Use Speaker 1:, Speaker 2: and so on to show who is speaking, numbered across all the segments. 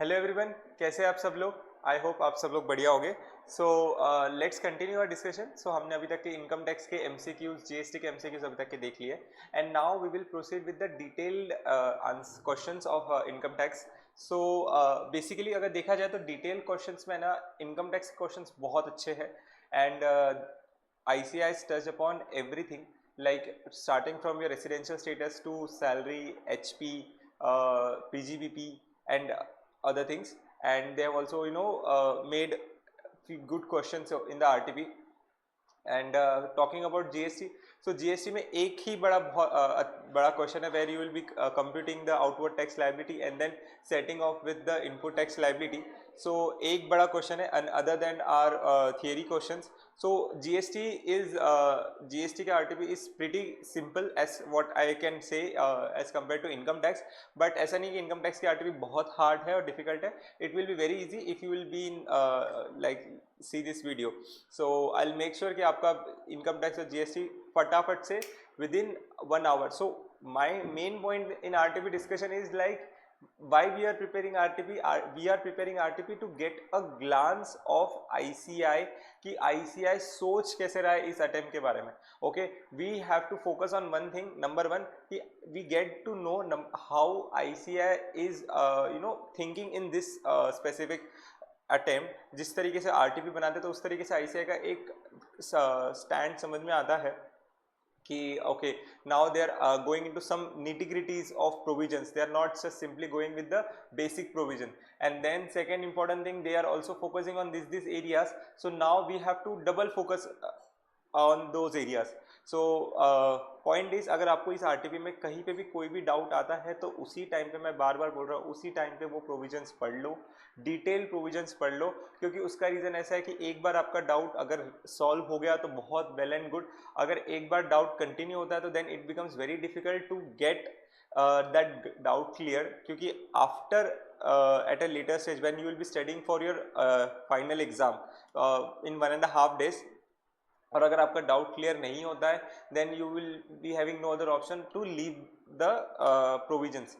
Speaker 1: Hello everyone, कैसे हैं आप सब लोग। आई होप आप सब लोग बढ़िया होंगे। So let's continue our discussion. So हमने अभी तक के इनकम टैक्स के एमसीक्यूज, जीएसटी के एमसीक्यूज अभी तक के देख लिए and now we will proceed with the detailed questions of income tax. So basically अगर देखा जाए तो डिटेल क्वेश्चंस में ना इनकम टैक्स क्वेश्चंस बहुत अच्छे हैं and ICAI touch upon everything, like starting from your residential status to salary, HP, PGBP and other things. And they have also made few good questions in the RTP. And talking about GST, so GST में एक ही बड़ा question है where you will be computing the outward tax liability and then setting off with the input tax liability. So एक बड़ा question है and other than are theory questions. So GST का RTP is pretty simple as what I can say as compare to income tax, but ऐसा नहीं कि income tax की RTP बहुत hard है और डिफिकल्ट है। It will be very easy if you will be in like see this video. So I will make sure कि आपका इनकम टैक्स और जीएसटी फटाफट से within 1 hour. So my main point in RTP discussion is like why we are preparing RTP? We are preparing RTP to get a glance of ICAI कि ICAI सोच कैसे रहा है इस attempt के बारे में। Okay, we have to focus on one thing, number one कि we get to know how ICAI is thinking in this specific attempt. जिस तरीके से आरटीपी बनाते तो उस तरीके से ICAI का एक स्टैंड समझ में आता है कि okay, now they are going into some nitty-gritties of provisions. They are not just simply going with the basic provision. And then second important thing, they are also focusing on these areas. So now we have to double focus on those areas. So point is, अगर आपको इस RTP में कहीं पे भी कोई भी doubt आता है तो उसी टाइम पे, मैं बार बार बोल रहा हूँ, उसी टाइम पे वो प्रोविजंस पढ़ लो, डिटेल प्रोविजंस पढ़ लो। क्योंकि उसका रीज़न ऐसा है कि एक बार आपका डाउट अगर सॉल्व हो गया तो बहुत वेल एंड गुड, अगर एक बार डाउट कंटिन्यू होता है तो then it becomes very difficult to get that doubt clear. क्योंकि after at a later stage when you will be studying for your final exam in 1.5 days, और अगर आपका doubt clear नहीं होता है then you will be having no other option to leave the provisions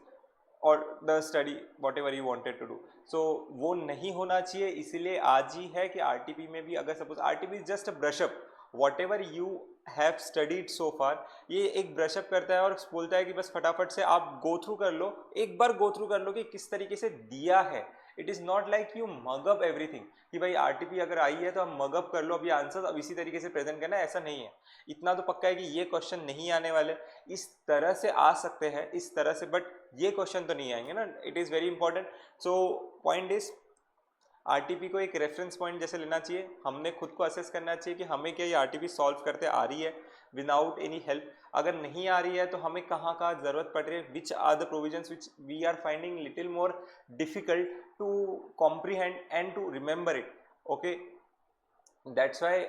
Speaker 1: और the study whatever you wanted to do. So वो नहीं होना चाहिए, इसीलिए आज ही है कि आरटीपी में भी अगर suppose RTP is just a brush up, whatever you have studied so far, ये एक ब्रशअप करता है और बोलता है कि बस फटाफट से आप गो थ्रू कर लो, एक बार गो थ्रू कर लो कि किस तरीके से दिया है। It is not like you mug up everything कि भाई आरटीपी अगर आई है तो हम मगअप कर लो अभी आंसर अब इसी तरीके से प्रेजेंट करना है, ऐसा नहीं है। इतना तो पक्का है कि ये क्वेश्चन नहीं आने वाले, इस तरह से आ सकते हैं इस तरह से, बट ये क्वेश्चन तो नहीं आएंगे ना। It is very important. So point is RTP को एक रेफरेंस पॉइंट जैसे लेना चाहिए, हमने खुद को असेस करना चाहिए कि हमें क्या ये आरटीपी सॉल्व करते आ रही है विदाउट एनी हेल्प। अगर नहीं आ रही है तो हमें कहाँ कहाँ ज़रूरत पड़ रही है, which are the provisions which we are finding little more difficult to comprehend and to remember it. Okay, that's why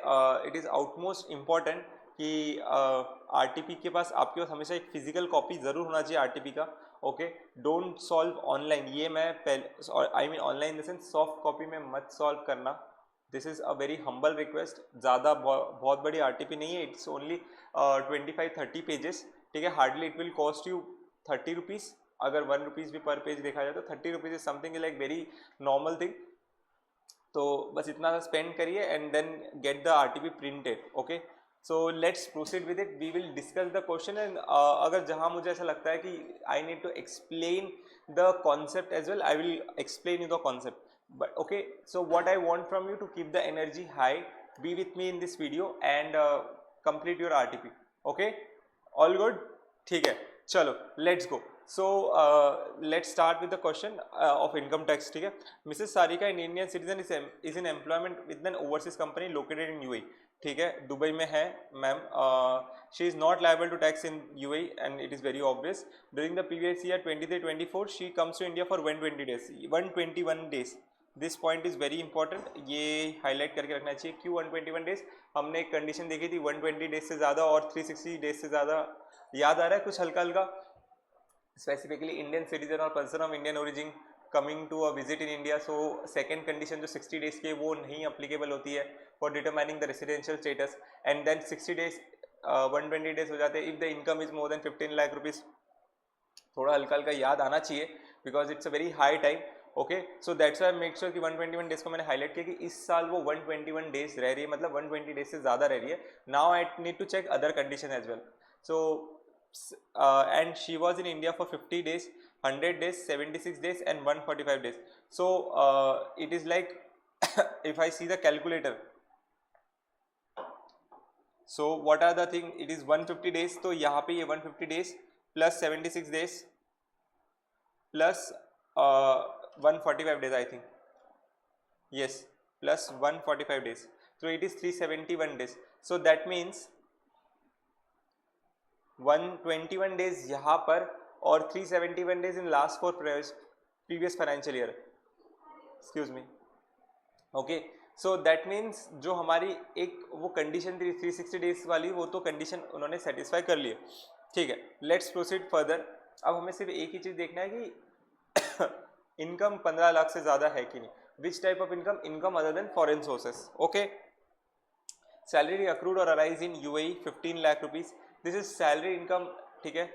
Speaker 1: it is outmost important कि आरटीपी के पास, आपके पास हमेशा एक फिजिकल कॉपी ज़रूर होना चाहिए आरटीपी का। ओके, डोंट सॉल्व ऑनलाइन, ये मैं पहले I mean online in the sense soft copy में मत सॉल्व करना। This is a very humble request. ज़्यादा बहुत बड़ी आरटीपी नहीं है, इट्स ओनली 25-30 पेजेस, ठीक है। Hardly it will cost you 30 rupees, अगर 1 रुपीज़ भी पर पेज देखा जाए तो 30 rupees is something like very normal thing. तो बस इतना स्पेंड करिए and then get the RTP printed. Okay, so let's proceed with it, we will discuss the question and अगर जहाँ मुझे ऐसा लगता है कि I need to explain the concept as well, I will explain you the concept. But okay, so what I want from you to keep the energy high, be with me in this video and complete your RTP. Okay, all good, ठीक है, चलो let's go. So let's start with the question of income tax, ठीक है। Mrs Sarika, an Indian citizen, is in employment with an overseas company located in UAE, ठीक है, Dubai में है ma'am. She is not liable to tax in UAE and it is very obvious. During the previous year 23-24 she comes to India for 121 days. This point is very important, ये highlight करके रखना चाहिए। क्यों 121 days? हमने एक condition देखी थी 120 days से ज़्यादा और 360 डेज से ज़्यादा, याद आ रहा है कुछ हल्का हल्का? स्पेसिफिकली इंडियन सिटीजन और person of Indian origin coming to a visit in India. So second condition जो 60 डेज की है वो नहीं अप्लीकेबल होती है for determining the residential status. And then 60 days 120 days हो जाते हैं if the income is more than 15 lakh rupees. थोड़ा हल्का हल्का याद आना चाहिए because it's a very high time. Okay, so that's why make sure कि 121 डेज को मैंने हाईलाइट किया कि इस साल वो 121 डेज रह रही है, मतलब 120 डेज से ज़्यादा रह रही है. Now I need to check other condition as well. So and she was in India for 50 days, 100 days, 76 days and 145 days. So it is like if I see the calculator, so what are the thing, it is 150 days. तो यहाँ पे ये 150 days plus 76 days plus 145 days I think, yes, plus 145 days, so it is 371 days. So that means 121 days यहाँ पर और 371 days in last for previous financial year, excuse me. Okay, so that means जो हमारी एक वो condition थी 360 days वाली, वो तो कंडीशन उन्होंने सेटिस्फाई कर लिए. ठीक है, लेट्स प्रोसीड फर्दर. अब हमें सिर्फ एक ही चीज़ देखना है कि इनकम 15 लाख से ज़्यादा है कि नहीं. Which type of income? Income other than foreign sources. Okay, salary accrued और arise in UAE 15 lakh rupees. This is salary income. ठीक है,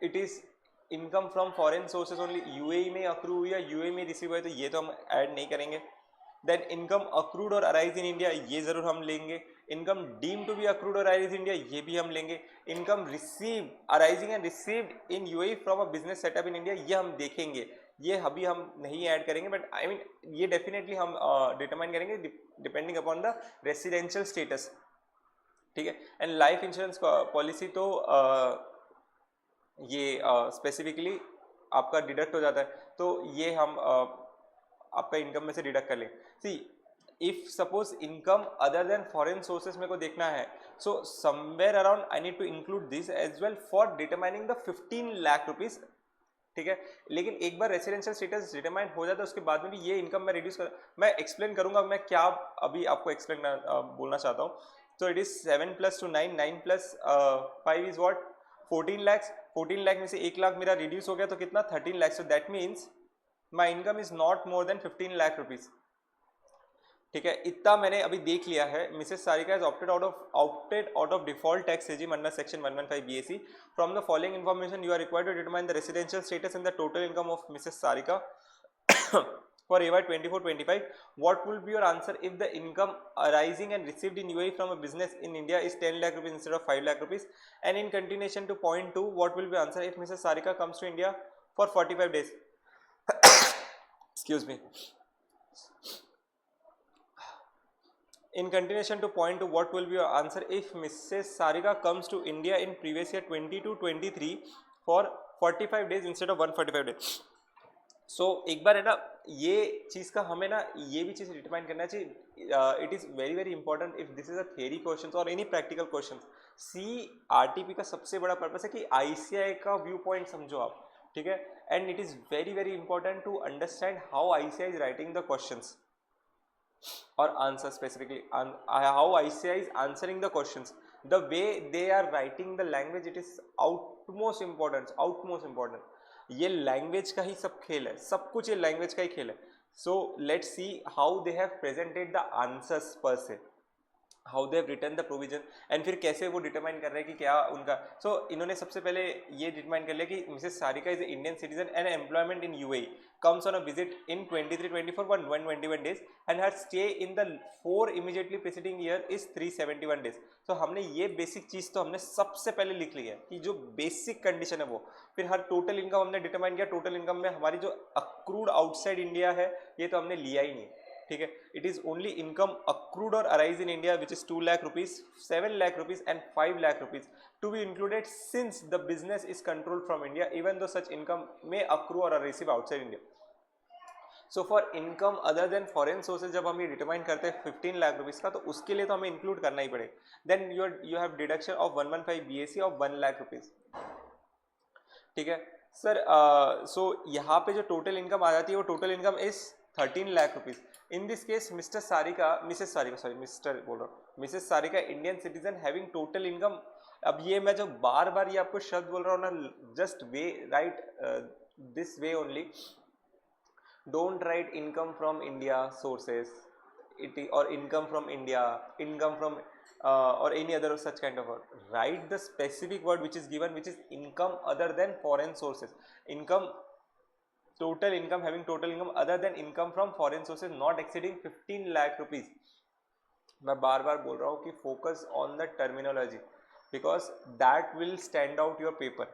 Speaker 1: it is income from foreign sources only. UAE में अक्रू हुई या यूएई में रिसीव हुआ, तो ये तो हम ऐड नहीं करेंगे. देन इनकम अक्रूड और अराइज इन इंडिया, ये जरूर हम लेंगे. Income deem to be accrued और अराइज इंडिया, ये भी हम लेंगे. Income receive arising and received in UAE from a business setup in India, ये हम देखेंगे. ये अभी हम नहीं ऐड करेंगे, बट आई मीन ये डेफिनेटली हम डिटरमाइन करेंगे depending upon the residential status. ठीक है, एंड लाइफ इंश्योरेंस पॉलिसी तो ये स्पेसिफिकली आपका डिडक्ट हो जाता है, तो ये हम आपका इनकम में से डिडक्ट कर लें. See, if suppose income other than foreign sources मेरे को देखना है, so somewhere around I need to include this as well for determining the 15 lakh rupees. ठीक है, लेकिन एक बार रेसिडेंशियल स्टेटस डिटरमाइन हो जाता है उसके बाद में भी ये इनकम मैं रिड्यूस कर, मैं एक्सप्लेन करूंगा मैं क्या अभी आपको एक्सप्लेन बोलना चाहता हूँ. तो it is 7 + 2 9, 9 + 5 is what 14 lakhs. 14 lakh में से 1 लाख मेरा रिड्यूस हो गया, तो कितना 13 lakhs. So that means my income is not more than 15 lakh rupees. ठीक है, इतना मैंने अभी देख लिया है. Mrs Sarika has opted out of default tax regime under section 115 BAC. From the following information you are required to determine the residential status and the total income of Mrs Sarika for AY 24-25. What will be your answer if the income arising and received in UAE from a business in India is 10 lakh rupees instead of 5 lakh rupees? And in continuation to point 2, what will be your answer if Mrs. Sarika comes to India for 45 days? Excuse me. In continuation to point 2, what will be your answer if Mrs. Sarika comes to India in previous year 22-23 for 45 days instead of 145 days? सो एक बार है ना, ये चीज़ का हमें ना ये भी चीज़ determine करना चाहिए. It is very very important if this is a theory question और एनी प्रैक्टिकल क्वेश्चन. CRTP का सबसे बड़ा पर्पस है कि ICAI का व्यू पॉइंट समझो आप. ठीक है, and it is very very important to understand how ICAI is writing the questions और answer, specifically how ICAI is answering the questions. The way they are writing the language, it is utmost important. ये language का ही सब खेल है, सब कुछ ये लैंग्वेज का ही खेल है. So let's see how they have presented the answers per se, how they have written the provision, and फिर कैसे वो डिटरमाइन कर रहे हैं कि क्या उनका. सो इन्होंने सबसे पहले ये डिटरमाइन कर लिया कि Mrs Sarika is Indian citizen and employment in UAE, comes on a visit in 23-24 121 days and her stay in the 4 immediately preceding year is 371 days. तो हमने ये बेसिक चीज़ तो हमने सबसे पहले लिख ली है कि जो बेसिक कंडीशन है वो. फिर हर टोटल इनकम हमने डिटरमाइन किया. टोटल इनकम में हमारी जो अक्रूड आउटसाइड इंडिया है ये तो हमने लिया ही नहीं. ठीक है, it is only income accrued और arise in India which is 2 lakh rupees, 7 lakh rupees and 5 lakh rupees to be included since the business is controlled from India even though such income may accrue or receive outside India. So for income other than foreign sources जब हम ये determine करते हैं 15 lakh rupees का, तो उसके लिए तो हमें इंक्लूड करना ही पड़ेगा. Then you have deduction of 115 BAC of 1 lakh rupees. ठीक है सर, सो यहाँ पे जो टोटल इनकम आ जाती है वो total income is 13 lakh rupees. In this case Mrs Sarika Indian citizen having total income. अब ये मैं जो बार बार ये आपको शब्द बोल रहा हूँ ना, just way right this way only. Don't write income from India sources or income from India, income from or any other such kind of word. Write the specific word which is given, which is income other than foreign sources. Income total income, having total income other than income from foreign sources not exceeding 15 lakh rupees. मैं बार बार बोल रहा हूँ कि focus on the terminology because that will stand out your paper.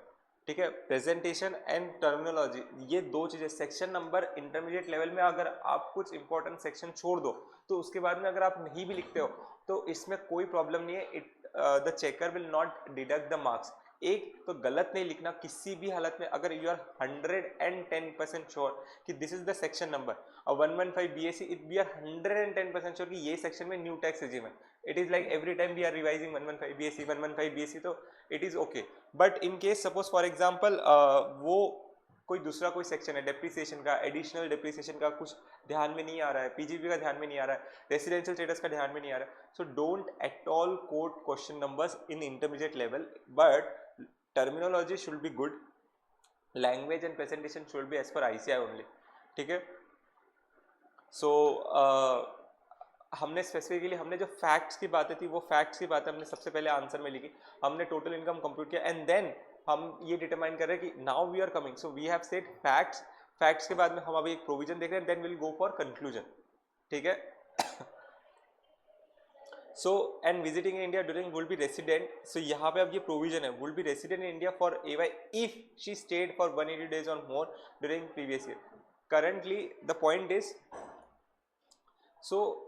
Speaker 1: ठीक है, presentation and terminology, ये दो चीजें. सेक्शन नंबर इंटरमीडिएट लेवल में अगर आप कुछ इंपॉर्टेंट सेक्शन छोड़ दो तो उसके बाद में अगर आप नहीं भी लिखते हो तो इसमें कोई प्रॉब्लम नहीं है. It the checker will not deduct the marks. एक तो गलत नहीं लिखना किसी भी हालत में. अगर यू आर 110% श्योर कि this is the section number और 115 BSc, it we are 110% sure कि ये सेक्शन में न्यू टैक्स रेजिम है. It is like every time we are revising 115 BSc, तो it is okay. But in case suppose for example वो कोई दूसरा कोई सेक्शन है डेप्रिसिएशन का, एडिशनल डेप्रिसिएशन का कुछ ध्यान में नहीं आ रहा है, पीजीपी का ध्यान में नहीं आ रहा है, रेसिडेंशियल स्टेटस का ध्यान में नहीं आ रहा है, so don't at all quote question numbers in intermediate level. But terminology should be good, language and presentation should be as per ICI only. ठीक है, so हमने स्पेसिफिकली हमने जो फैक्ट्स की बातें थी वो फैक्ट्स की बातें हमने सबसे पहले आंसर में लिखी. हमने टोटल इनकम कंप्यूट किया एंड देन हम ये डिटरमाइन कर रहे हैं कि now we are coming, so we have said facts. Facts के बाद में हम अभी एक प्रोविजन देख रहे हैं, then will go for conclusion. ठीक है, so and visiting in India during will be resident. So यहाँ पे अब ये प्रोविजन है, will be resident in India for AY if she stayed for 180 days और more during previous year. Currently the point is, so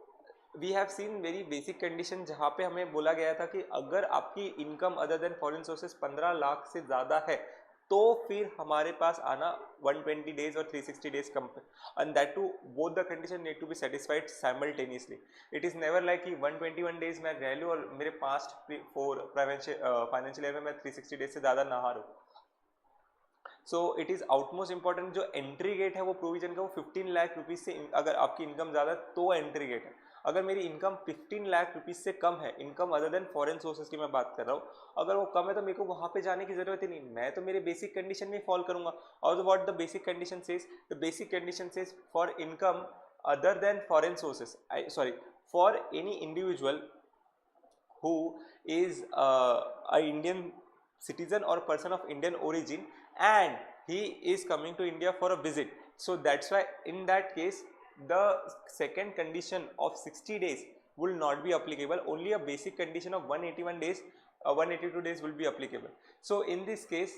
Speaker 1: we have seen very basic condition जहाँ पे हमें बोला गया था कि अगर आपकी income other than foreign sources 15 lakh से ज़्यादा है तो फिर हमारे पास आना 120 days और 360 days कम, and that too both the condition need to be satisfied simultaneously. It is never like कि 121 days मैं रह लूँ और मेरे पास्ट 4 फाइनेंशियल ईयर में मैं 360 days से ज़्यादा ना हारूँ. So it is utmost important. जो एंट्री गेट है वो प्रोविजन का वो 15 लाख रुपीज़ से, अगर आपकी इनकम ज़्यादा तो एंट्री गेट है. अगर मेरी इनकम 15 लाख रुपीज़ से कम है, income other than foreign sources की मैं बात कर रहा हूँ, अगर वो कम है तो मेरे को वहाँ पे जाने की ज़रूरत ही नहीं, मैं तो मेरे बेसिक कंडीशन में फॉल करूँगा. और what the basic condition says, the basic condition says for income other than foreign sources, sorry, for any individual who is a Indian citizen or person of Indian origin and he is coming to India for a visit. So that's why in that case the second condition of 60 days will not be applicable. Only a basic condition of 181 days, 182 days will be applicable. So in this case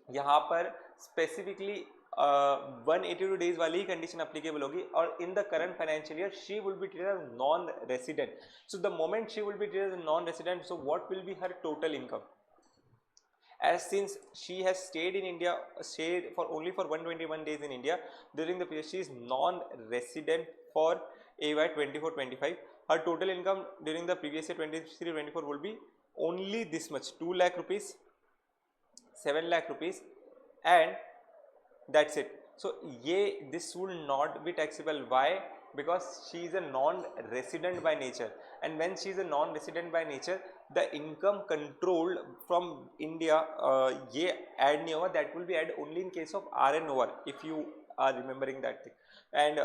Speaker 1: यहाँ पर specifically 182 days वाली ही condition applicable होगी. और in the current financial year she will be treated as non resident. So the moment she will be treated as non resident, so what will be her total income, as since she has stayed in India, stayed for only for 121 days in India during the period, she is non-resident for AY 24-25. Her total income during the previous year 23-24 will be only this much, 2 lakh rupees, 7 lakh rupees, and that's it. So ये this will not be taxable. Why? Because she is a non-resident by nature, and when she is a non-resident by nature, the income controlled from India ये add नहीं होगा. That will be add only in case of RNOR, if you are remembering that thing. And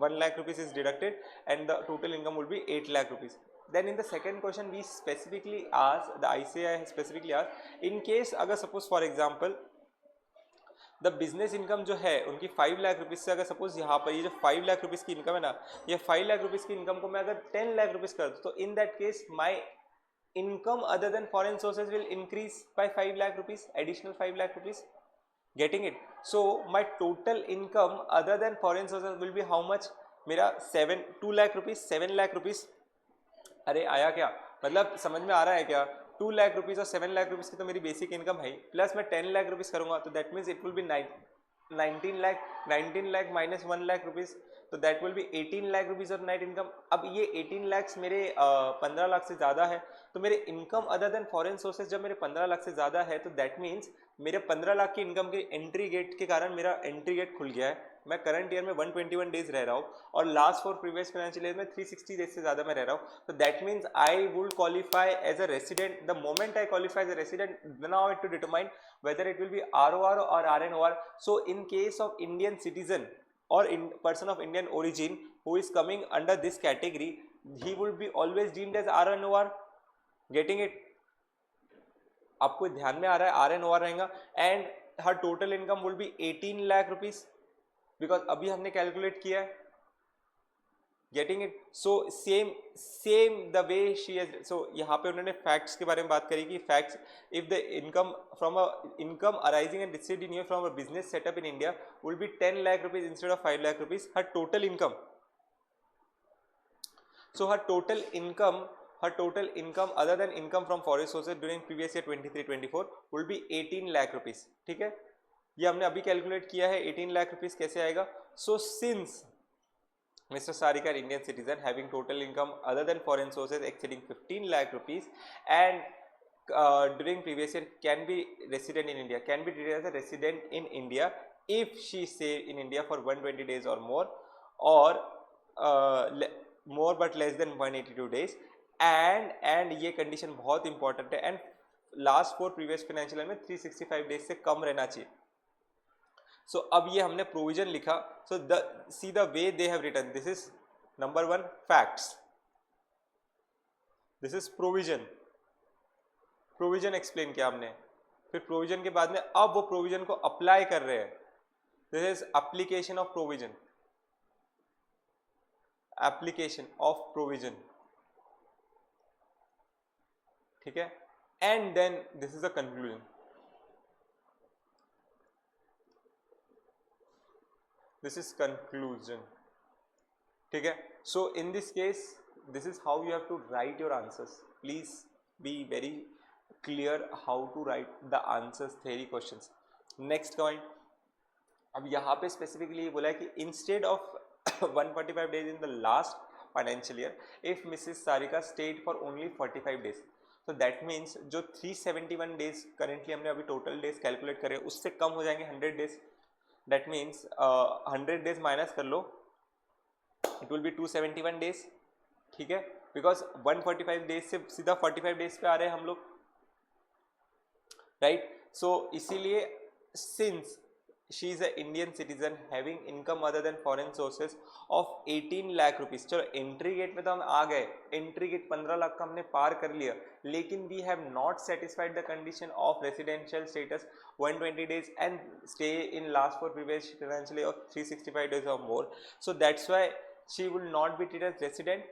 Speaker 1: 1 lakh rupees is deducted, and the total income will be 8 lakh rupees. Then in the second question we specifically asked, the ICAI has specifically asked, in case अगर suppose for example the business income जो है उनकी 5 lakh rupees से, अगर suppose यहाँ पर ये जो 5 लाख रुपीज़ की इनकम है ना, ये 5 लाख रुपीज़ की इनकम को मैं अगर 10 लाख रुपीज़ कर दूँ तो in that case my income other than foreign sources will increase by 5 lakh rupees, additional 5 lakh rupees. Getting it? So my total income other than foreign sources will be how much? मेरा 2 lakh rupees, 7 lakh rupees. अरे आया क्या, मतलब समझ में आ रहा है क्या? 2 लाख रुपीज़ और 7 लाख रुपीज़ की तो मेरी बेसिक इनकम है, प्लस मैं 10 लाख रुपीज़ करूँगा तो that means it will be 19 lakh minus 1 lakh rupees, तो that will be 18 lakh rupees of net income. अब ये 18 लाख मेरे 15 लाख से ज़्यादा है, तो मेरे income other than foreign sources जब मेरे 15 लाख से ज़्यादा है तो दैट मीन्स मेरे 15 लाख की इनकम के एंट्री गेट के कारण मेरा एंट्री गेट खुल गया है. मैं करंट ईयर में 121 डेज रह रहा हूँ और लास्ट 4 प्रीवियस फाइनेंशियल ईयर में 360 डेज से ज़्यादा मैं रह रहा हूँ, तो that means I would qualify as a resident. The moment I qualify as a resident, now it to determine whether it will be ROR or RNOR. So in case of Indian citizen or in person of Indian origin who is coming under this category, he will be always deemed as RNOR. Getting it? आपको ध्यान में आ रहा है RNOR रहेगा. And her total income will be 18 lakh rupees because अभी हमने calculate किया है. Getting it? So same the way she has. So यहाँ पे उन्होंने facts के बारे में बात करी कि facts, if the income arising and received in year from a business setup in India will be 10 lakh rupees instead of 5 lakh rupees, her total income. So her total income other than income from foreign sources during previous year 23-24 will be 18 lakh rupees. ठीक है, ये हमने अभी calculate किया है. 18 lakh rupees कैसे आएगा? So since Mr. Sarikar, Indian citizen, having total income other than foreign sources exceeding 15 lakh rupees and during previous year can be resident in India, can be treated as a resident in India if she stay in India for 120 days or more, or more but less than 182 days, and ये condition बहुत important है, and last 4 previous financial year में 365 days से कम रहना चाहिए. So अब ये हमने प्रोविजन लिखा. So see the way they have written. This is number 1 facts. This is provision. Provision explain किया हमने. फिर प्रोविजन के बाद में अब वो प्रोविजन को अप्लाई कर रहे हैं. This is application of provision. Application of provision. ठीक है. And then this is the conclusion. This is conclusion. ठीक है. So in this case, this is how you have to write your answers. Please be very clear how to write the answers theory questions. Next point. अब यहाँ पे specifically बोला है कि instead of 145 days in the last financial year, if Mrs. Sarika stayed for only 45 days, so that means जो 371 days currently हमने अभी total days calculate करे उससे कम हो जाएंगे 100 days. That means 100 days minus कर लो, it will be 271 days. ठीक है, because 145 days से सीधा 45 days पे आ रहे हैं हम लोग, right? So इसीलिए since she is a Indian citizen having income other than foreign sources of 18 lakh rupees. चलो एंट्री गेट में तो हम आ गए, एंट्री गेट 15 लाख का हमने पार कर लिया, लेकिन we have not satisfied the condition of residential status 120 days and stay in last 4 previous financial year of 365 days or more. So that's why she will not be treated as resident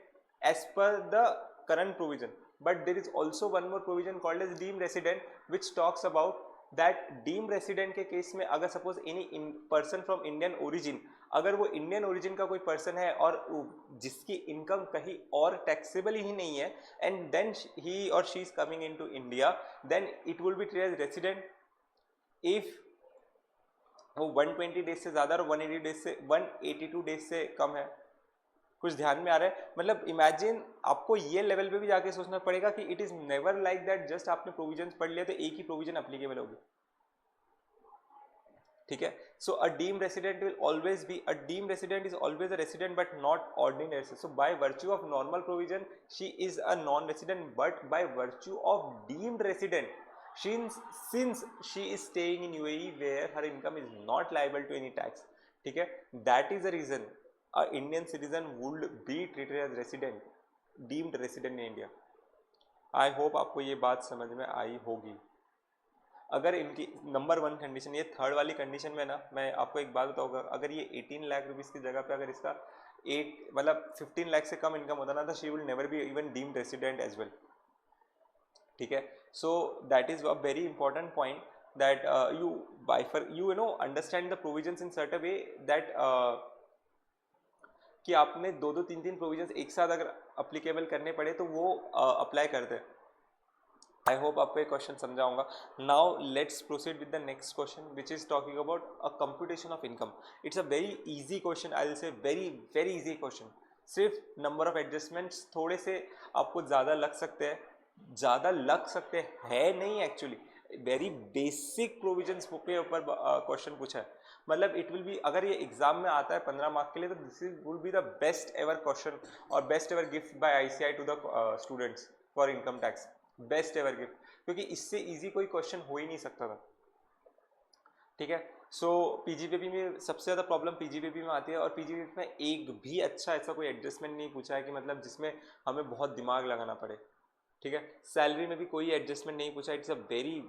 Speaker 1: as per the current provision. But there is also one more provision called as deemed resident, which talks about that deemed resident के केस में अगर suppose any person from Indian origin, अगर वो Indian origin का कोई person है और जिसकी इनकम कहीं और टैक्सेबल ही नहीं है, एंड देन ही और she is coming into India, then it will be treated as resident if वो 120 डेज से ज़्यादा और 182 डेज से कम है. कुछ ध्यान में आ रहा है? मतलब इमेजिन आपको ये लेवल पे भी जाके सोचना पड़ेगा कि it is never like that just आपने प्रोविजंस पढ़ लिया तो एक ही प्रोविजन एप्लीकेबल होगी. ठीक है. So a deemed resident will always be a deemed resident is always a resident but not ordinary resident. So by virtue of normal provision she is a non resident, but by virtue of deemed resident since she is staying in UAE where her income is not liable to any tax. ठीक है. That is the reason a Indian citizen would be treated as resident, deemed resident in India. I hope आपको ये बात समझ में आई होगी. अगर इनकी नंबर 1 कंडीशन, ये थर्ड वाली कंडीशन में ना, मैं आपको एक बात बताऊंगा, अगर ये 18 लाख रुपीस की जगह पे अगर इसका 15 लाख से कम इनकम होता ना, तो she will never be even deemed resident as well. ठीक है. So that is a very important point that you know understand the provisions in such a way that कि आपने 2-3 प्रोविजंस एक साथ अगर अप्लीकेबल करने पड़े तो वो अप्लाई करते हैं. आई होप आपको ये क्वेश्चन समझा होगा. Now let's proceed with the next question which is talking about a computation of income. It's a very easy question, I will say very very easy question. सिर्फ number of adjustments थोड़े से आपको ज़्यादा लग सकते हैं नहीं, एक्चुअली वेरी बेसिक प्रोविजंस के ऊपर क्वेश्चन पूछा है. मतलब इट विल बी, अगर ये एग्जाम में आता है 15 मार्क के लिए, तो this will be the best ever question और best ever gift by ICAI to the students for income tax. Best ever gift, क्योंकि इससे इजी कोई क्वेश्चन हो ही नहीं सकता था. ठीक है. सो पीजीपीपी में सबसे ज़्यादा प्रॉब्लम पीजीपीपी में आती है, और पीजीपीपी में एक भी अच्छा ऐसा कोई एडजस्टमेंट नहीं पूछा है कि मतलब जिसमें हमें बहुत दिमाग लगाना पड़े. ठीक है. सैलरी में भी कोई एडजस्टमेंट नहीं पूछा. It's a very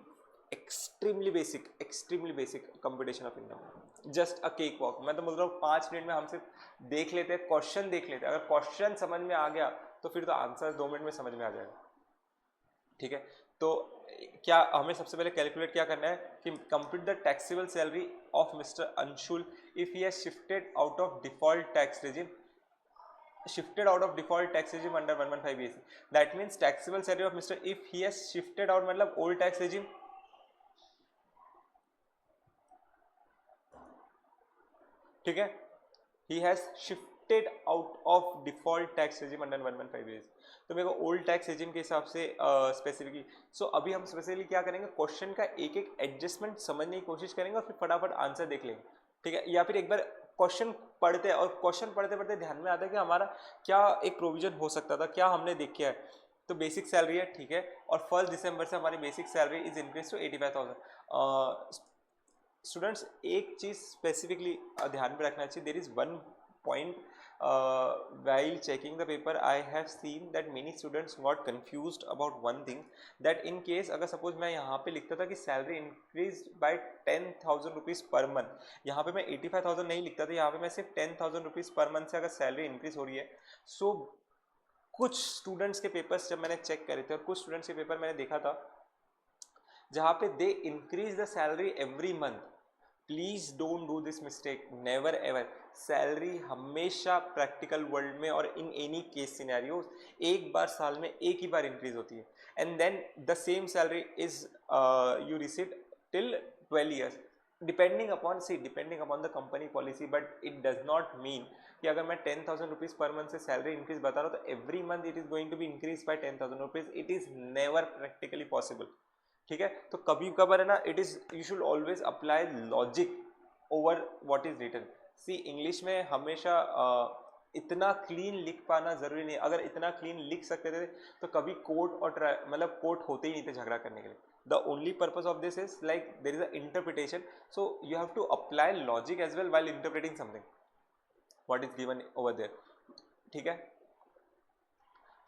Speaker 1: extremely basic computation of income, just a cake walk. मैं तो बोल रहा हूँ 5 मिनट में हम सिर्फ देख लेते हैं, क्वेश्चन देख लेते हैं। अगर क्वेश्चन समझ में आ गया तो फिर तो आंसर 2 मिनट में समझ में आ जाएगा। ठीक है, तो क्या हमें सबसे पहले कैलकुलेट क्या करना है कि compute the taxable salary of mister Anshul if he has shifted out of default tax regime, under 115 BC. That means taxable salary of Mr. if he has shifted out मतलब old tax regime, ठीक है, he has shifted out of default tax regime under 115 BC. तो मेरे को old tax regime के हिसाब से specifically सो अभी हम स्पेसिफिकली क्या करेंगे, क्वेश्चन का एक एक एडजस्टमेंट समझने की कोशिश करेंगे और फिर फटाफट आंसर देख लेंगे। ठीक है, या फिर एक बार क्वेश्चन पढ़ते हैं और क्वेश्चन पढ़ते पढ़ते ध्यान में आता है कि हमारा क्या एक प्रोविजन हो सकता था, क्या हमने देखा है। तो बेसिक सैलरी है, ठीक है, और 1 दिसंबर से हमारी basic salary is increase to 85,000। Students एक चीज़ स्पेसिफिकली ध्यान में रखना चाहिए, there is one point while checking the paper I have seen that many students got confused about one thing, that in case अगर सपोज मैं यहाँ पे लिखता था कि salary increase by 10,000 rupees per month, यहाँ पे मैं 85,000 नहीं लिखता था, यहाँ पे मैं सिर्फ 10,000 रुपीज़ पर मंथ से अगर सैलरी इंक्रीज हो रही है। सो कुछ स्टूडेंट्स के पेपर्स जब मैंने चेक करे थे और कुछ स्टूडेंट्स के पेपर मैंने देखा था जहाँ पे they increase the salary every month. Please don't do this mistake, never ever. Salary हमेशा प्रैक्टिकल वर्ल्ड में और इन एनी केस सिनेरियो एक बार साल में एक ही बार इंक्रीज होती है, and then the same salary is you receive till 12 years depending upon the company policy. But it does not mean कि अगर मैं 10,000 रुपीज़ पर मंथ से सैलरी इंक्रीज बता रहा हूँ तो every month it is going to be increase by 10,000 rupees. It is never practically possible. ठीक है, तो कभी कभार है ना, it is you should always apply logic over what is written. See English में हमेशा इतना क्लीन लिख पाना जरूरी नहीं। अगर इतना क्लीन लिख सकते थे तो कभी कोर्ट और मतलब कोर्ट होते ही नहीं थे झगड़ा करने के लिए। The only purpose of this is like there is a interpretation, so you have to apply logic as well while interpreting something what is given over there. ठीक है,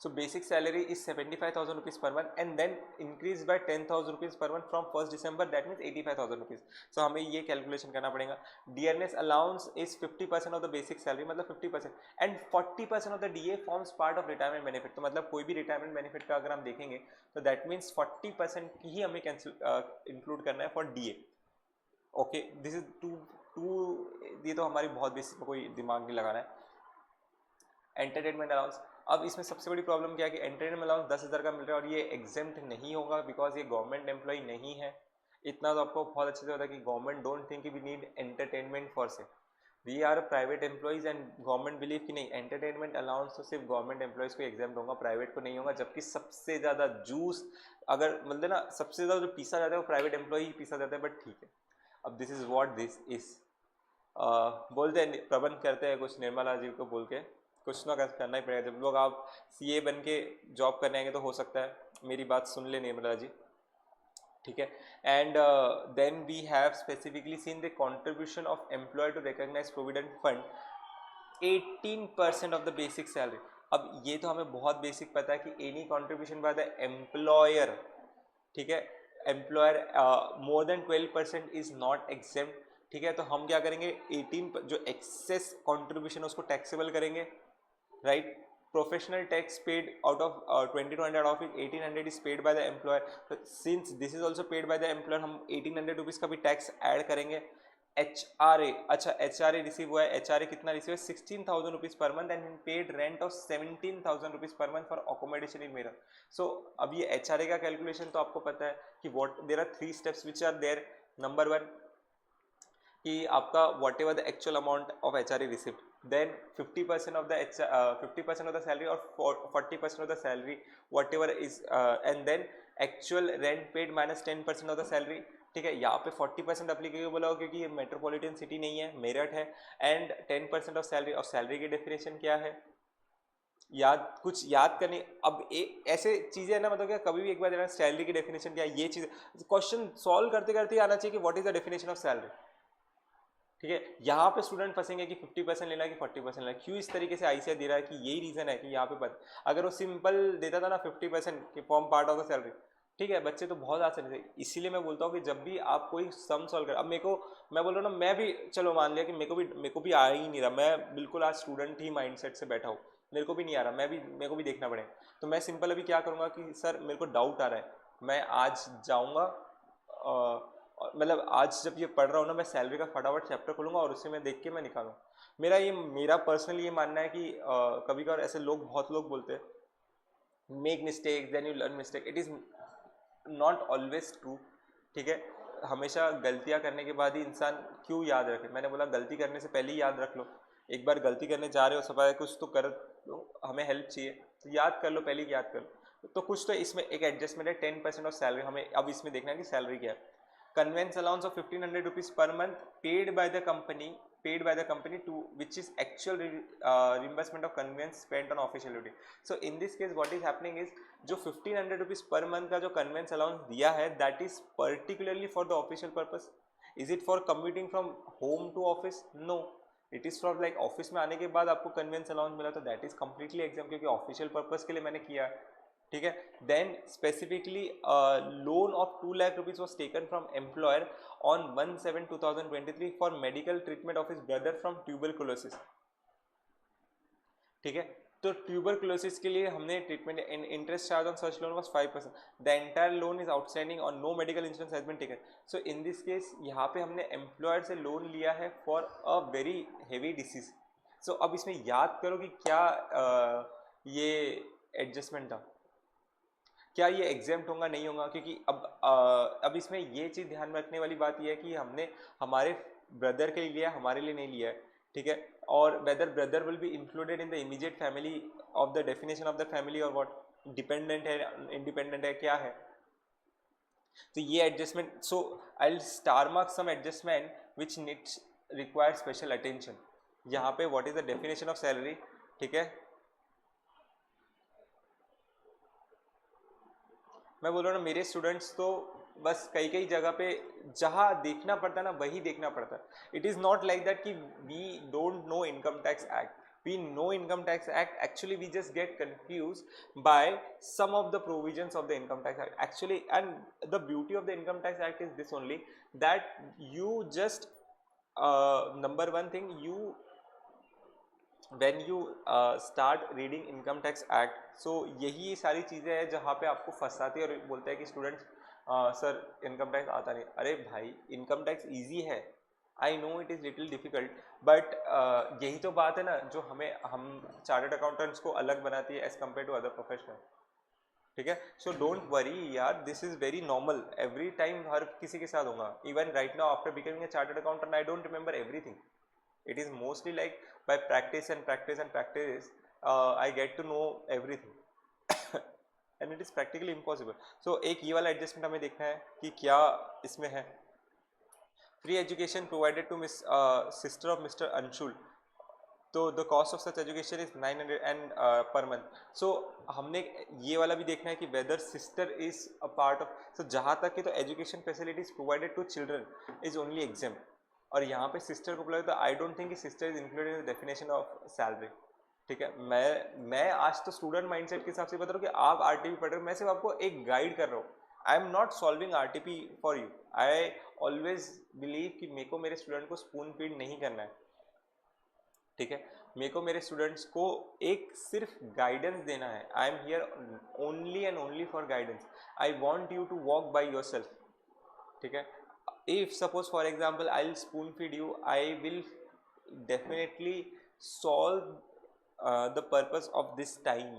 Speaker 1: so basic salary is 75,000 rupees per month and then increased by 10,000 rupees per month from 1st December, that means 85,000 rupees. so हमें ये calculation करना पड़ेगा। dearness allowance is 50% of the basic salary, मतलब 50%, and 40% of the DA forms part of retirement benefit। तो मतलब कोई भी retirement benefit का अगर हम देखेंगे तो that means 40% की ही हमें इंक्लूड करना है for DA। Okay, this is to ये तो हमारी बहुत बेसिक, कोई दिमाग नहीं लगाना है। एंटरटेनमेंट अलाउंस, अब इसमें सबसे बड़ी प्रॉब्लम क्या है कि एंटरटेनमेंट अलाउंस 10,000 का मिल रहा है और ये एग्जेम्प्ट नहीं होगा बिकॉज ये गवर्नमेंट एम्प्लॉय नहीं है। इतना तो आपको बहुत अच्छे से पता है कि government don't think we need entertainment for से, we are private employees and government believe कि नहीं एंटरटेनमेंट अलाउंस तो सिर्फ गवर्नमेंट एम्प्लॉइज को एग्जाम्प्ट होगा, प्राइवेट को नहीं होगा। जबकि सबसे ज़्यादा जूस अगर मतलब ना सबसे ज़्यादा जो पीसा जाता है वो प्राइवेट एम्प्लॉय ही पीसा जाता है। बट ठीक है, अब this is what this is. बोलते हैं प्रबंध करते हैं कुछ निर्मला जी को बोल के, कुछ ना करना ही पड़ेगा। जब लोग आप सीए बन के जॉब करने आएंगे तो हो सकता है मेरी बात सुन ले निर्मला जी। ठीक है, and then we have specifically seen the contribution of employ to recognise provident fund 18% of the basic salary. अब ये तो हमें बहुत बेसिक पता है कि any contribution by the employer, ठीक है, employer more than 12% is not exempt. ठीक है, तो हम क्या करेंगे 18 जो एक्सेस कंट्रीब्यूशन उसको टैक्सेबल करेंगे, right. Professional tax paid out of 2200 of it 1800 is paid by the employer. Since this is also paid by the employer, हम 1800 रुपीज़ का भी टैक्स ऐड करेंगे। HRA, अच्छा HRA रिसीव हुआ है, HRA कितना रिसीव है 16,000 rupees per month and paid rent of 17,000 rupees per month for accommodation in Meerut. So अब ये HRA का कैलकुलेशन तो आपको पता है कि what there are 3 steps which are there. Number 1 कि आपका whatever the actual amount of HRA receipt, then 50% of the 50% of the salary or 40% of the salary whatever is and then actual rent paid minus 10% of the salary। ठीक है, यहाँ पे 40% applicable होगा क्योंकि ये metropolitan city नहीं है, मेरठ है। एंड 10% ऑफ सैलरी, और सैलरी की डेफिनेशन क्या है कुछ याद करनी। अब ऐसे चीज़ें है ना, मतलब क्या कभी भी एक बार देना सैलरी की डेफिनेशन क्या है, ये चीज़ क्वेश्चन सॉल्व करते करते आना चाहिए कि what is the definition of salary. ठीक है, यहाँ पे स्टूडेंट फंसेंगे कि 50% लेना है कि 40% लेना है। क्यों इस तरीके से आईसीआई दे रहा है कि यही रीज़न है कि यहाँ पे अगर वो सिंपल देता था ना 50% कि form part of the salary ठीक है, बच्चे तो बहुत आसानी से, इसीलिए मैं बोलता हूँ कि जब भी आप कोई सम सॉल्व कर, अब मेरे को, मैं बोल रहा हूँ ना, मैं भी चलो मान लिया कि मेरे को भी आ ही नहीं रहा, मैं बिल्कुल आज स्टूडेंट ही माइंडसेट से बैठा हूँ, मेरे को भी नहीं आ रहा, मेरे को भी देखना पड़ेगा, तो मैं सिंपल अभी क्या करूँगा कि सर मेरे को डाउट आ रहा है, मैं आज जाऊँगा, मतलब आज जब ये पढ़ रहा हूँ ना, मैं सैलरी का फटाफट चैप्टर खोलूँगा और उसे मैं देख के मैं निकालूँ। मेरा पर्सनली ये मानना है कि कभी कभार ऐसे लोग, बहुत लोग बोलते हैं make mistake then you learn mistake, it is not always true. ठीक है, हमेशा गलतियां करने के बाद ही इंसान क्यों याद रखे, मैंने बोला गलती करने से पहले ही याद रख लो, एक बार गलती करने जा रहे हो, सफाया कुछ तो कर लो, हमें हेल्प चाहिए तो याद कर लो, पहले ही याद कर लो, तो कुछ तो इसमें एक एडजस्टमेंट है, 10% ऑफ सैलरी, हमें अब इसमें देखना है कि सैलरी क्या है। conveyance allowance of 1500 rupees per month paid by the company to which is actual reimbursement of conveyance spent on official duty. So in this case what is happening is जो 1500 rupees per month का जो conveyance allowance दिया है, that is particularly for the official purpose. Is it for commuting from home to office? No, it is for like office में आने के बाद आपको conveyance allowance मिला, तो that is completely exempt, क्योंकि official purpose के लिए मैंने किया है। ठीक है, then specifically loan of 2 lakh rupees was taken from employer on 1/7/2023 for medical treatment of his brother from tuberculosis. ठीक है, तो ट्यूबरकुलोसिस के लिए हमने treatment, interest charge on such loan was 5%, the entire loan is outstanding और no medical insurance has been taken. So in this case यहाँ पे हमने एम्प्लॉयर से लोन लिया है for a very heavy disease. सो अब इसमें याद करो कि क्या ये एडजस्टमेंट था, क्या ये एग्जाम्प्ट होगा नहीं होगा, क्योंकि अब इसमें ये चीज़ ध्यान में रखने वाली बात यह है कि हमने हमारे ब्रदर के लिए लिया, हमारे लिए नहीं लिया है। ठीक है, और whether brother will be included in the immediate family of the definition of the family, और व्हाट डिपेंडेंट है, इंडिपेंडेंट है, क्या है। तो ये adjustment, so I will star mark some adjustment which needs require special attention. यहाँ पे what is the definition of salary. ठीक है, मैं बोल रहा हूँ ना, मेरे स्टूडेंट्स तो बस कई कई जगह पे जहाँ देखना पड़ता है ना वही देखना पड़ता है। It is not like that कि we don't know income tax act, we know income tax act, actually we just get confused by some of the provisions of the income tax act actually, and the beauty of the income tax act is this only, that you just number one thing, you when you start reading income tax act, so यही सारी चीज़ें हैं जहाँ पे आपको फंसाते हैं और बोलते हैं कि स्टूडेंट्स सर इनकम टैक्स आता नहीं। अरे भाई, इनकम टैक्स इजी है, I know it is little difficult, but यही तो बात है ना जो हम चार्टर्ड अकाउंटेंट्स को अलग बनाती है as compare to other professional. ठीक है, सो डोंट वरी यार, this is very normal, every time हर किसी के साथ होगा। Even right now after becoming a chartered accountant I don't remember everything, it is mostly like by practice and practice and practice I get to know everything and it is practically impossible. So एक ये वाला adjustment हमें देखना है कि क्या इसमें है। Free education provided to miss sister of mister Anshul, तो the cost of such education is 900 and per month. So हमने ये वाला भी देखना है कि whether sister is a part of, so जहाँ तक कि तो education facilities provided to children is only exempt, और यहाँ पे सिस्टर को बोला तो आई डोंट थिंक कि sister is included in the definition of salary. ठीक है, मैं आज तो स्टूडेंट माइंडसेट के हिसाब से बता रहा हूँ कि आप आरटीपी पढ़ रहे हो, मैं सिर्फ आपको एक गाइड कर रहा हूँ, I am not solving RTP for you. I always believe कि मेरे को मेरे स्टूडेंट को स्पून फीड नहीं करना है। ठीक है, मेरे को मेरे स्टूडेंट्स को एक सिर्फ गाइडेंस देना है, I am here only and only for guidance, I want you to walk by yourself. ठीक है, if suppose for example I'll spoon feed you, I will definitely solve the purpose of this time।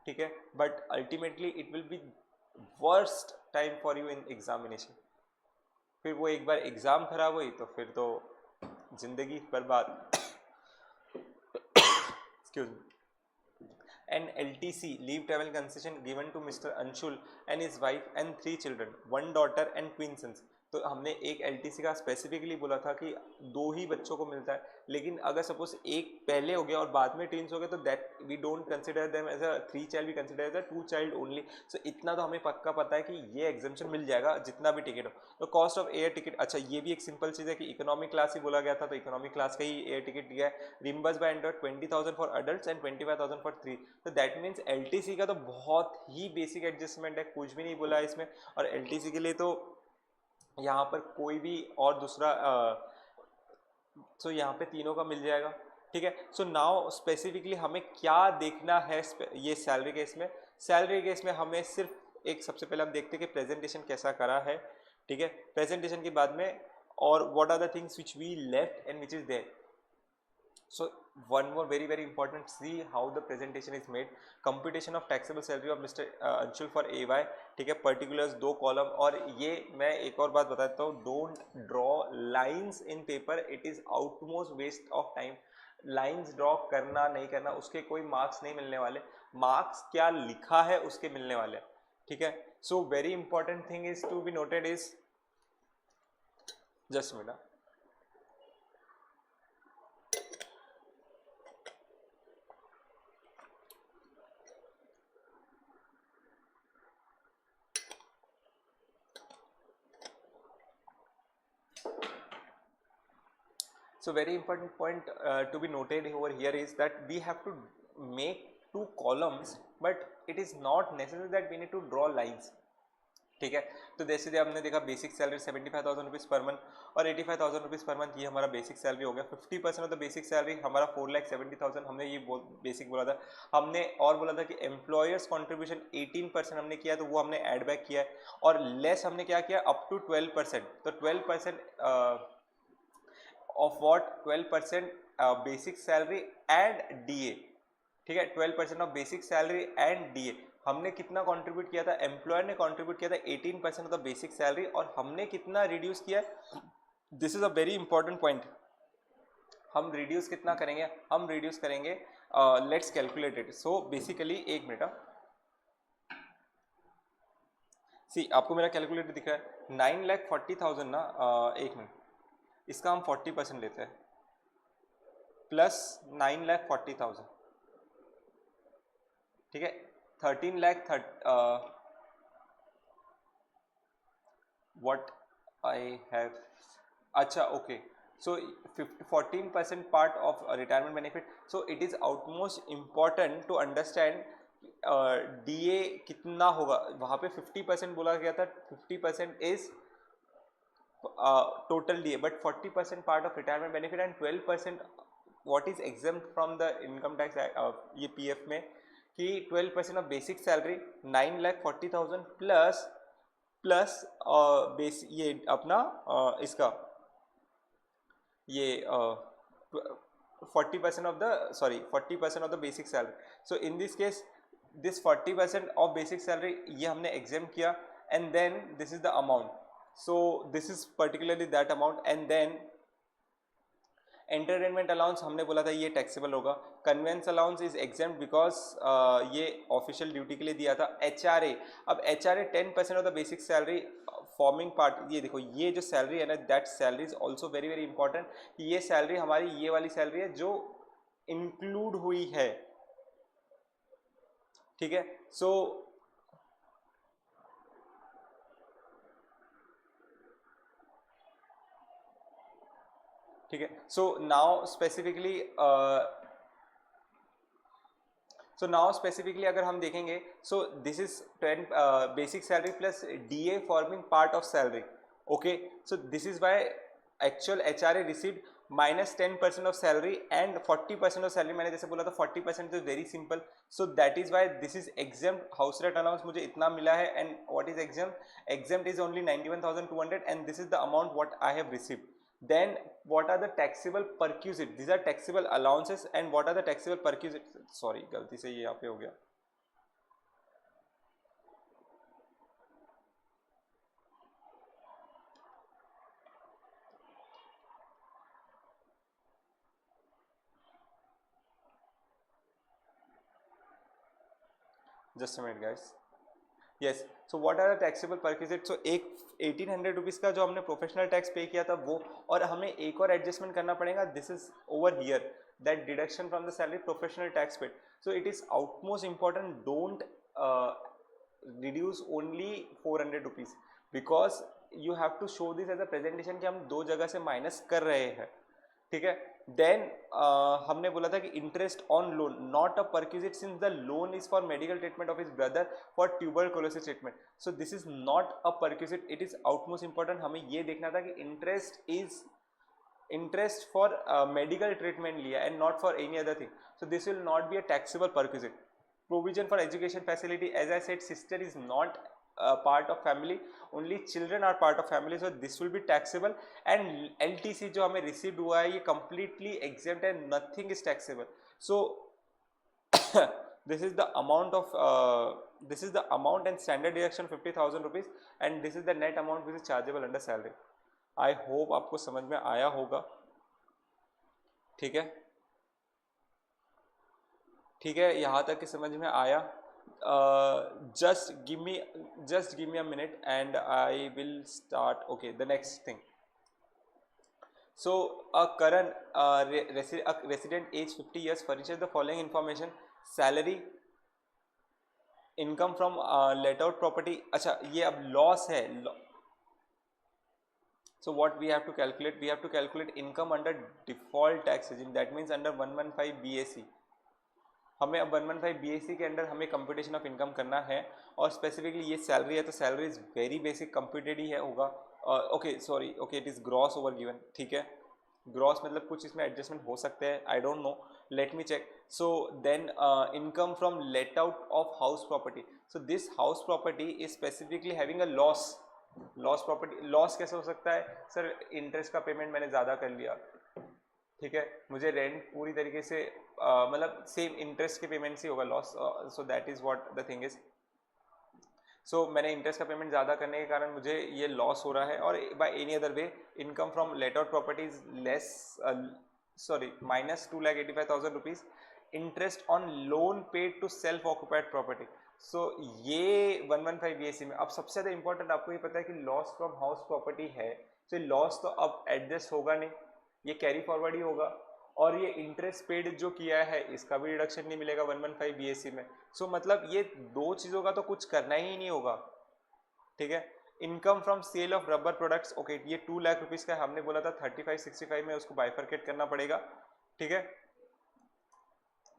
Speaker 1: ठीक है, but ultimately it will be worst time for you in examination। फिर वो एक बार exam खराब हुई तो फिर तो जिंदगी बर्बाद। excuse me। An LTC leave travel concession given to Mr. Anshul and his wife and 3 children, 1 daughter and twin sons। तो हमने एक LTC का स्पेसिफिकली बोला था कि 2 ही बच्चों को मिलता है, लेकिन अगर सपोज एक पहले हो गया और बाद में ट्विंस हो गए तो that we don't consider them as a 3 child, we consider as a 2 child only. So इतना तो हमें पक्का पता है कि ये एग्जामेशन मिल जाएगा जितना भी टिकट हो। तो कॉस्ट ऑफ एयर टिकट, अच्छा ये भी एक सिंपल चीज़ है कि इकोनॉमिक क्लास ही बोला गया था, तो इकोनॉमिक क्लास का ही एयर टिकट दिया है। Reimburse by under 20,000 for adult and 25,000 for 3। तो दैट मीन्स LTC का तो बहुत ही बेसिक एडजस्टमेंट है, कुछ भी नहीं बोला है इसमें। और LTC के लिए तो यहाँ पर कोई भी और दूसरा सो यहाँ पे तीनों का मिल जाएगा, ठीक है। सो नाउ स्पेसिफिकली हमें क्या देखना है ये सैलरी केस में। सैलरी केस में हमें सिर्फ एक, सबसे पहले हम देखते हैं कि प्रेजेंटेशन कैसा करा है, ठीक है। प्रेजेंटेशन के बाद में और what are the things which we left and which is there. So one more very important, see how the presentation is made. Computation of taxable salary of Mr. Anshul for AY, ठीक है। Particulars 2 column, और ये मैं एक और बात बता देता हूँ, don't draw lines in paper, it is utmost waste of time. Lines draw करना नहीं करना उसके कोई मार्क्स नहीं मिलने वाले, मार्क्स क्या लिखा है उसके मिलने वाले, ठीक है। So very important thing is to be noted is, just minute, so very important point to be noted over here is that we have to make 2 columns, but it is not necessary that we need to draw lines, ठीक है। तो जैसे हमने देखा basic salary 75,000 rupees per month और 85,000 rupees per month, ये हमारा basic salary हो गया। 50% ऑफ द बेसिक सैलरी हमारा 4,70,000, हमने ये बेसिक बोला था। हमने और बोला था कि एम्प्लॉयर्स कंट्रीब्यूशन 18% हमने किया, तो वो हमने ऐड बैक किया है, और लेस हमने क्या किया, अप टू 12%। तो 12% of what, 12% basic salary and DA, ठीक है। 12% of basic salary and DA। हमने कितना कंट्रीब्यूट किया था, एम्प्लॉयर ने कंट्रीब्यूट किया था 18% ऑफ द बेसिक सैलरी, और हमने कितना रिड्यूस किया, this is a very important point. हम रिड्यूस कितना करेंगे, हम रिड्यूस करेंगे, let's calculate it. So basically एक मिनट, सी आपको मेरा कैलकुलेटर दिख रहा है, 9,40,000 ना, एक मिनट, इसका हम 40% लेते हैं, प्लस 9,40,000, ठीक है। 13,30,000 what I have, अच्छा okay. So 14% part of retirement benefit. So it is outmost important to understand DA कितना होगा। वहाँ पे 50% बोला गया था, 50% is total DA, but 40% part of retirement benefit and 12% what is exempt from the income tax, ये PF में, कि 12% of basic salary 9,40,000 plus base ये अपना इसका ये 40% of the, sorry, 40% of the basic salary. So in this case this 40% of basic salary ये हमने exempt किया, and then this is the amount. So this is particularly that amount, and then entertainment allowance हमने बोला था ये taxable होगा। Convince allowance is exempt because ये official duty के लिए दिया था। HRA, अब HRA 10% of the basic salary forming part, ये देखो ये जो सैलरी है ना, that salary is also very very important. ये सैलरी हमारी ये वाली सैलरी है जो इंक्लूड हुई है, ठीक है। सो ठीक है। सो नाउ स्पेसिफिकली अगर हम देखेंगे, so this is 10 basic salary plus DA forming part of salary, okay. So this is by actual HRA received minus 10% of salary and 40% of salary. मैंने जैसे बोला था 40% is very simple, so that is why this is exempt. House rent allowance मुझे इतना मिला है, and what is exempt, exempt is only 91,200, and this is the amount what I have received. Then what are the taxable perquisite, these are taxable allowances, and what are the taxable perquisite, sorry गलती से ये यहाँ पे हो गया, just a minute guys। Yes, so what are the taxable perquisite? So एक 1800 rupees का जो हमने प्रोफेशनल टैक्स पे किया था वो, और हमें एक और एडजस्टमेंट करना पड़ेगा, this is over here, that deduction from the salary professional tax paid. So it is utmost important, don't reduce only 400 rupees, because you have to show this as a presentation कि हम दो जगह से minus कर रहे हैं. ठीक है. देन हमने बोला था कि interest on loan not a perquisite since the loan is for medical treatment of his brother for tuberculosis treatment. So this is not a perquisite, it is outmost important. हमें ये देखना था कि इंटरेस्ट फॉर मेडिकल ट्रीटमेंट लिया and not for any other thing. So this will not be a taxable perquisite. Provision for education facility, as I said, sister is not part of family, only children are part of family, so this will be taxable. And LTC जो हमें received हुआ है ये completely exempt and nothing is taxable. So this is the amount and standard deduction 50,000 rupees, and this is the net amount which is chargeable under salary. I hope आपको समझ में आया होगा. ठीक है, ठीक है, यहाँ तक कि समझ में आया. Just give me a minute and I will start. Okay, the next thing. So a current resident as 50 years furnishes the following information: salary, income from let out property. अच्छा, ये अब लॉस है. So what we have to calculate? We have to calculate income under default tax regime. That means under 115 BAC. हमें अब 115 BAC के under हमें computation of income करना है, और स्पेसिफिकली ये सैलरी है तो salary is very basic computed ही है होगा. Okay sorry, okay it is gross over given. ठीक है, ग्रॉस मतलब कुछ इसमें एडजस्टमेंट हो सकते हैं, I don't know, let me check. So then income from let out of house property. So this house property is specifically having a loss. Property loss कैसे हो सकता है सर? इंटरेस्ट का पेमेंट मैंने ज़्यादा कर लिया. ठीक है, मुझे रेंट पूरी तरीके से मतलब सेम इंटरेस्ट के पेमेंट से होगा loss. So that is what the thing is. So मैंने इंटरेस्ट का पेमेंट ज़्यादा करने के कारण मुझे ये लॉस हो रहा है. और by any other way income from let out properties less, sorry, minus 2,85,000 rupees. Interest on loan paid to self occupied property. So ये 115 BAC में. अब सबसे ज़्यादा इंपॉर्टेंट आपको ये पता है कि लॉस फ्रॉम हाउस प्रॉपर्टी है, तो लॉस तो अब एडजस्ट होगा नहीं, ये कैरी फॉरवर्ड ही होगा. और ये इंटरेस्ट पेड जो किया है इसका भी रिडक्शन नहीं मिलेगा 115 BAC में. सो मतलब ये दो चीज़ों का तो कुछ करना ही नहीं होगा. ठीक है. Income from sale of rubber products. Okay, ये 2 लाख रुपीज़ का हमने बोला था 35-65 में उसको बाइफरकेट करना पड़ेगा. ठीक है.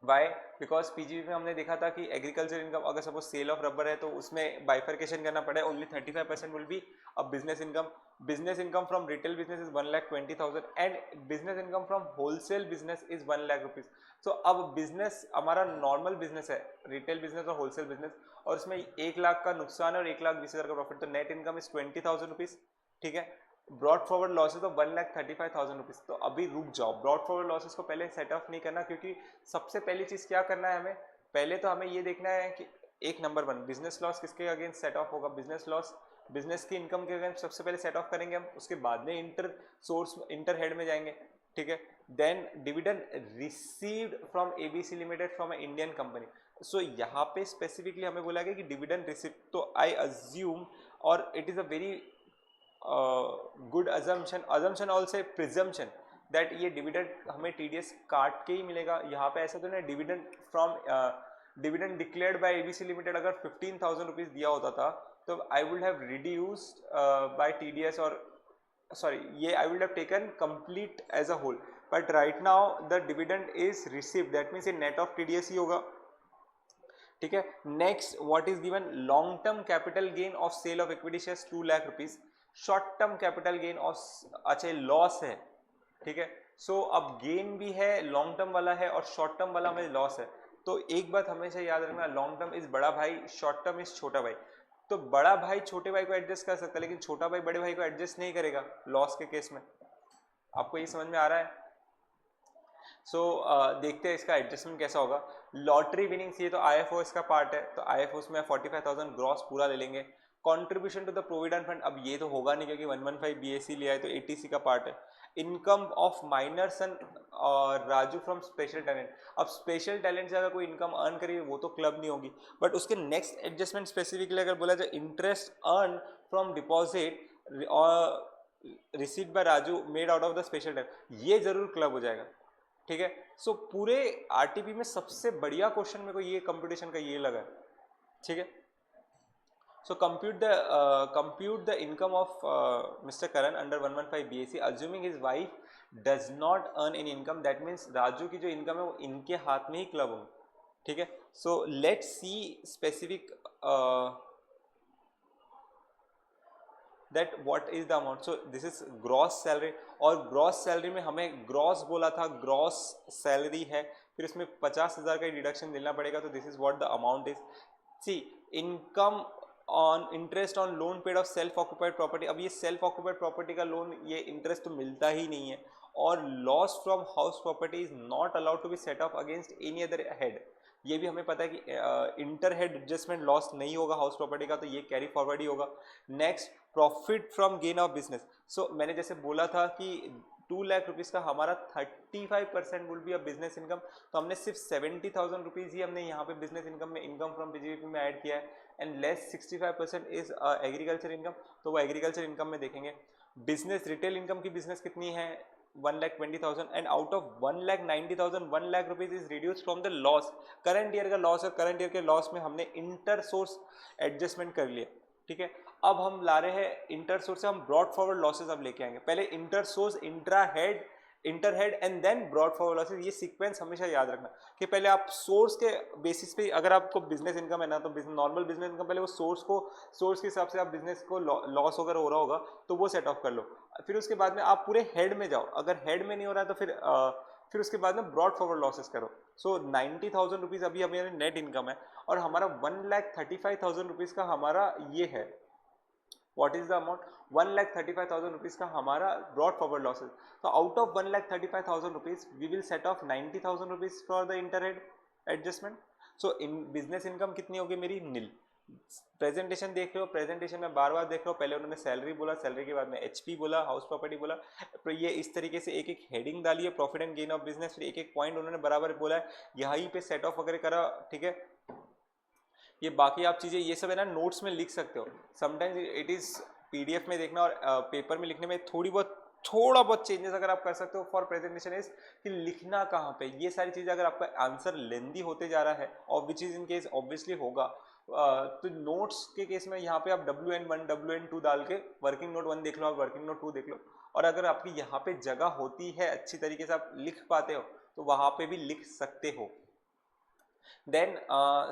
Speaker 1: वाई? बिकॉज पीजीबी में हमने देखा था कि एग्रीकल्चर इनकम अगर सपोज सेल ऑफ रबर है तो उसमें बाइफरकेशन करना पड़े. Only 35% will be a business income. Business income from retail business is 1,20,000 and business income from wholesale business is 1 lakh rupees. So अब बिजनेस हमारा नॉर्मल बिजनेस है, retail business और wholesale business, और उसमें 1 लाख का नुकसान है और 1,20,000 का प्रॉफिट, तो नेट इनकम इज 20,000 रुपीज. ठीक है. ब्रॉड फॉरवर्ड लॉसेस तो 1,35,000 रुपीज़. तो अभी रुक जाओ, ब्रॉड फॉरवर्ड लॉसेस को पहले सेट ऑफ नहीं करना, क्योंकि सबसे पहली चीज़ क्या करना है हमें, पहले तो हमें ये देखना है कि एक नंबर 1 बिजनेस लॉस किसके अगेंस्ट सेट ऑफ होगा. बिजनेस लॉस बिजनेस की इनकम के अगेंस्ट सबसे पहले सेट ऑफ करेंगे हम, उसके बाद में इंटर हेड में जाएंगे. ठीक है. Then dividend received from ABC limited from a Indian company. So यहाँ पे स्पेसिफिकली हमें बोला गया कि डिविडेंड रिसीव, तो आई अज्यूम, और it is a very good assumption also presumption that ये डिविडेंड हमें TDS काट के ही मिलेगा. यहाँ पे ऐसा तो नहीं, dividend declared by ABC limited अगर 15,000 रुपीज़ दिया होता था तो I would have reduced by TDS, और सॉरी ये I would have taken complete as a whole, but right now the dividend is received, that means ये नेट ऑफ TDS ही होगा. ठीक है. Next, what is given? Long term capital gain of sale of equity shares 2 lakh rupees. Short term capital gain of, अच्छा loss है. ठीक है. सो अब गेन भी है, लॉन्ग टर्म वाला है, और शॉर्ट टर्म वाला में लॉस है. तो एक बात हमेशा याद रखना, लॉन्ग टर्म इज बड़ा भाई, शॉर्ट टर्म इज छोटा भाई. तो बड़ा भाई छोटे भाई को एडजस्ट कर सकता है, लेकिन छोटा भाई बड़े भाई को एडजस्ट नहीं करेगा लॉस के केस में. आपको ये समझ में आ रहा है? सो देखते हैं इसका एडजस्टमेंट कैसा होगा. लॉटरी विनिंग्स, ये तो IFOs का पार्ट है, तो IFOs में 45,000 ग्रॉस पूरा ले लेंगे. Contribution to the provident fund, अब ये तो होगा नहीं क्योंकि 115 बीएससी लिया है तो एटीसी का पार्ट है। इनकम ऑफ माइनर सन और राजू फ्रॉम स्पेशल टैलेंट, अब स्पेशल टैलेंट से अगर कोई इनकम अर्न करेगी वो तो क्लब नहीं होगी, बट उसके नेक्स्ट एडजस्टमेंट स्पेसिफिकली अगर बोला जाए इंटरेस्ट अर्न फ्रॉम डिपॉजिट और received by Raju made out of the special talent, ये जरूर क्लब हो जाएगा। ठीक है, सो पूरे आरटीपी में सबसे बढ़िया क्वेश्चन मेरे को ये कंपटीशन का ये लगा। ठीक है, so compute the income of Mr. Karan under 115 BAC assuming his wife does not earn any income, that means Raju की जो इनकम है वो इनके हाथ में ही क्लब होगी। ठीक है, so let's see specific that what is the amount, so this is gross salary, और gross salary में हमें gross बोला था, gross salary है, फिर उसमें 50,000 का डिडक्शन देना पड़ेगा, तो this is what the amount is। see income on interest on loan paid off self occupied property, अब ये सेल्फ ऑक्यूपाइड प्रॉपर्टी का लोन ये इंटरेस्ट तो मिलता ही नहीं है, और loss from house property is not allowed to be set off against any other head, ये भी हमें पता है कि इंटर हेड एडजस्टमेंट लॉस नहीं होगा हाउस प्रॉपर्टी का, तो ये कैरी फॉरवर्ड ही होगा। Next profit from gain of business, so मैंने जैसे बोला था कि 2 लाख रुपीज़ का हमारा 35% will be a business income, तो हमने सिर्फ 70,000 रुपीज़ ही हमने यहाँ पे बिजनेस इनकम में इनकम फ्रॉम बीजीपी में ऐड किया है, and less 65% is agriculture income, तो वो एग्रीकल्चर इनकम में देखेंगे। बिजनेस रिटेल इनकम की बिजनेस कितनी है 1,20,000, and out of 1,90,000 1 lakh rupees is reduce from the loss, current year का लॉस, और करंट ईयर के लॉस में हमने इंटर सोर्स एडजस्टमेंट कर लिया। ठीक है, अब हम ला रहे हैं इंटर सोर्स से हम ब्रॉड फॉरवर्ड लॉसेस अब लेके आएंगे, पहले inter source, intra head, inter head and then brought forward losses, ये सीक्वेंस हमेशा याद रखना कि पहले आप सोर्स के बेसिस पे, अगर आपको बिजनेस इनकम है ना तो नॉर्मल बिजनेस इनकम पहले वो सोर्स के हिसाब से आप बिजनेस को लॉस वगैरह हो रहा होगा तो वो सेट ऑफ कर लो, फिर उसके बाद में आप पूरे हेड में जाओ, अगर हेड में नहीं हो रहा है तो फिर उसके बाद में ब्रॉड फॉरवर्ड लॉसेस करो। सो 90,000 रुपीज़ अभी हमारे नेट इनकम है, और हमारा 1,35,000 रुपीज़ का हमारा ये है, what is the amount 1,35,000 rupees का हमारा ब्रॉड फॉरवर्ड लॉसेज, तो out of 1,35,000 rupees we will set off 90,000 rupees for the interhead adjustment. So in business income कितनी होगी मेरी नील। प्रेजेंटेशन देख रहे हो, प्रेजेंटेशन में बार बार देख रहे हो, पहले उन्होंने सैलरी बोला, सैलरी के बाद में एचपी बोला, हाउस प्रॉपर्टी बोला, तो ये इस तरीके से एक एक हेडिंग डाली है, profit and gain of business, फिर एक एक पॉइंट उन्होंने बराबर बोला है, यहीं पे सेट ऑफ वगैरह करा। ठीक है, ये बाकी आप चीज़ें ये सब है ना नोट्स में लिख सकते हो, समटाइम्स इट इज़ पीडीएफ में देखना और पेपर में लिखने में थोड़ा बहुत चेंजेस अगर आप कर सकते हो फॉर प्रेजेंटेशन इज कि लिखना कहाँ पे, ये सारी चीज़ें अगर आपका आंसर लेंदी होते जा रहा है और which is in case obviously होगा, तो नोट्स के केस में यहाँ पे आप WN1 WN2 डाल के वर्किंग नोट 1 देख लो, आप वर्किंग नोट 2 देख लो, और अगर आपकी यहाँ पे जगह होती है अच्छी तरीके से आप लिख पाते हो तो वहाँ पे भी लिख सकते हो। देन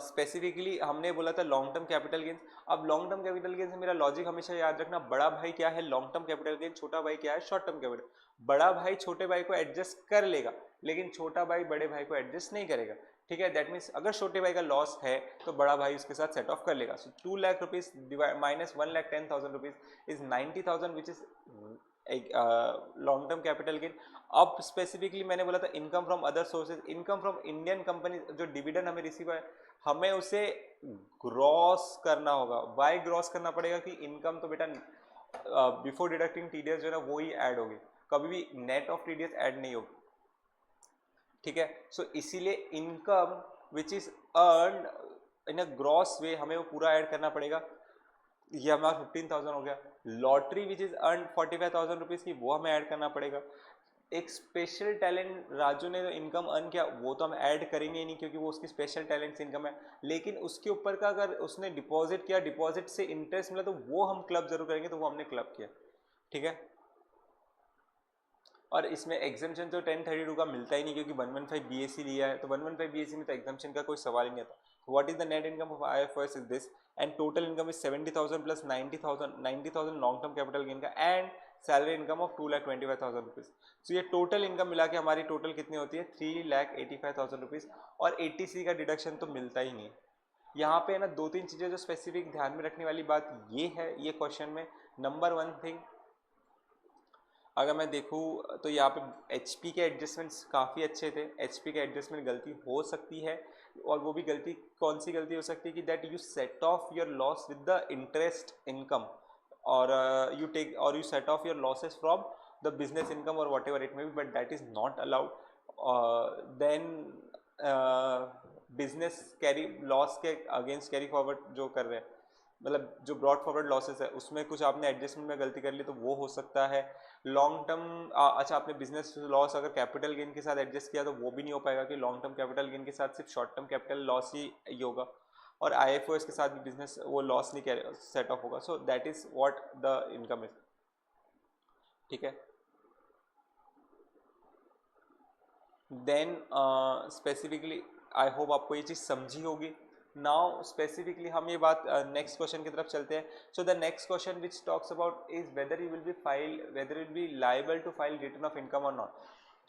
Speaker 1: स्पेसिफिकली हमने बोला था लॉन्ग टर्म कैपिटल गेंस, अब लॉन्ग टर्म कैपिटल गेंस मेरा लॉजिक हमेशा याद रखना, बड़ा भाई क्या है लॉन्ग टर्म कैपिटल गेन, छोटा भाई क्या है शॉर्ट टर्म कैपिटल। बड़ा भाई छोटे भाई को एडजस्ट कर लेगा लेकिन छोटा भाई बड़े भाई को एडजस्ट नहीं करेगा। ठीक है, दैट मीन्स अगर छोटे भाई का लॉस है तो बड़ा भाई उसके साथ सेट ऑफ कर लेगा। सो 2 lakh rupees minus 1,10,000 rupees is 90,000 which is long term capital gain. अब स्पेसिफिकली मैंने बोला था income from other sources, income from Indian company, जो डिविडेंड हमें रिसीव है हमें उसे ग्रॉस करना होगा। वाई ग्रॉस करना पड़ेगा कि इनकम तो बेटा बिफोर डिडक्टिंग टीडीएस जो है ना वो ही ऐड होगी, कभी भी नेट ऑफ टीडीएस ऐड नहीं होगी। ठीक है, सो इसीलिए income which is earn in a gross way हमें वो पूरा ऐड करना पड़ेगा। ये हमारा 15,000 हो गया। Lottery which is earn 45,000 rupees की वो हमें ऐड करना पड़ेगा। एक स्पेशल टैलेंट राजू ने जो इनकम अर्न किया वो तो हम ऐड करेंगे ही नहीं क्योंकि वो उसकी स्पेशल टैलेंट इनकम है, लेकिन उसके ऊपर का अगर उसने डिपॉजिट किया, डिपॉजिट से इंटरेस्ट मिला तो वो हम क्लब जरूर करेंगे, तो वो हमने क्लब किया। ठीक है, और इसमें एग्जाम्पशन तो 1032 का मिलता ही नहीं क्योंकि 115 बीएससी लिया है, तो 115 बीएससी में तो एग्जाम्पशन का कोई सवाल ही नहीं आता। What is the net income of IFS is this, and total income is 70,000 plus 90,000 long term capital gain का, and salary income of 2,25,000 rupees. So ये टोटल इनकम मिला के हमारी टोटल कितनी होती है 3,85,000 रुपीज़, और 80C का डिडक्शन तो मिलता ही नहीं। यहाँ पे है ना 2-3 चीज़ें जो स्पेसिफिक ध्यान में रखने वाली बात ये है ये क्वेश्चन में। नंबर 1 थिंग, अगर मैं देखूँ तो यहाँ पे HP के एडजस्टमेंट्स काफ़ी अच्छे थे। HP के एडजस्टमेंट गलती हो सकती है, और वो भी गलती कौन सी गलती हो सकती है कि that you set off your loss with the interest income, और you set off your losses from the business income और whatever it may be, but that is not allowed. Then business carry loss के against carry forward जो कर रहे हैं, मतलब जो broad forward losses है उसमें कुछ आपने एडजस्टमेंट में गलती कर ली तो वो हो सकता है। लॉन्ग टर्म अच्छा, आपने बिजनेस लॉस अगर कैपिटल गेन के साथ एडजस्ट किया तो वो भी नहीं हो पाएगा कि लॉन्ग टर्म कैपिटल गेन के साथ सिर्फ शॉर्ट टर्म कैपिटल लॉस ही होगा, और IFOS के साथ भी बिजनेस वो लॉस नहीं सेट ऑफ होगा। सो that is what the income is, ठीक है। देन स्पेसिफिकली आई होप आपको ये चीज़ समझी होगी। नाउ स्पेसिफिकली हम ये बात नेक्स्ट क्वेश्चन की तरफ चलते हैं। So the next question which talks about is whether you will be liable to file return of income और नॉट,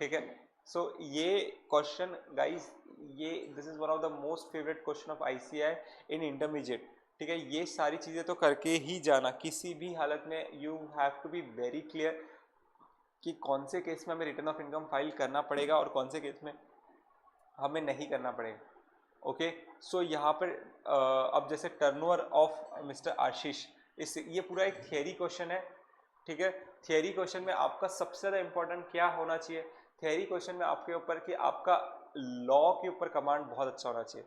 Speaker 1: ठीक है। सो ये क्वेश्चन गाइज, ये this is one of the most favourite question of ICAI in intermediate, ठीक है। ये सारी चीज़ें तो करके ही जाना, किसी भी हालत में you have to be very clear कि कौन से केस में हमें रिटर्न ऑफ इनकम फाइल करना पड़ेगा और कौन से केस में हमें नहीं करना पड़ेगा, ओके। सो यहाँ पर अब जैसे टर्नओवर ऑफ मिस्टर आशीष, इस ये पूरा एक थियरी क्वेश्चन है, ठीक है। थियरी क्वेश्चन में आपका सबसे ज़्यादा इंपॉर्टेंट क्या होना चाहिए, थियरी क्वेश्चन में आपके ऊपर कि आपका लॉ के ऊपर कमांड बहुत अच्छा होना चाहिए।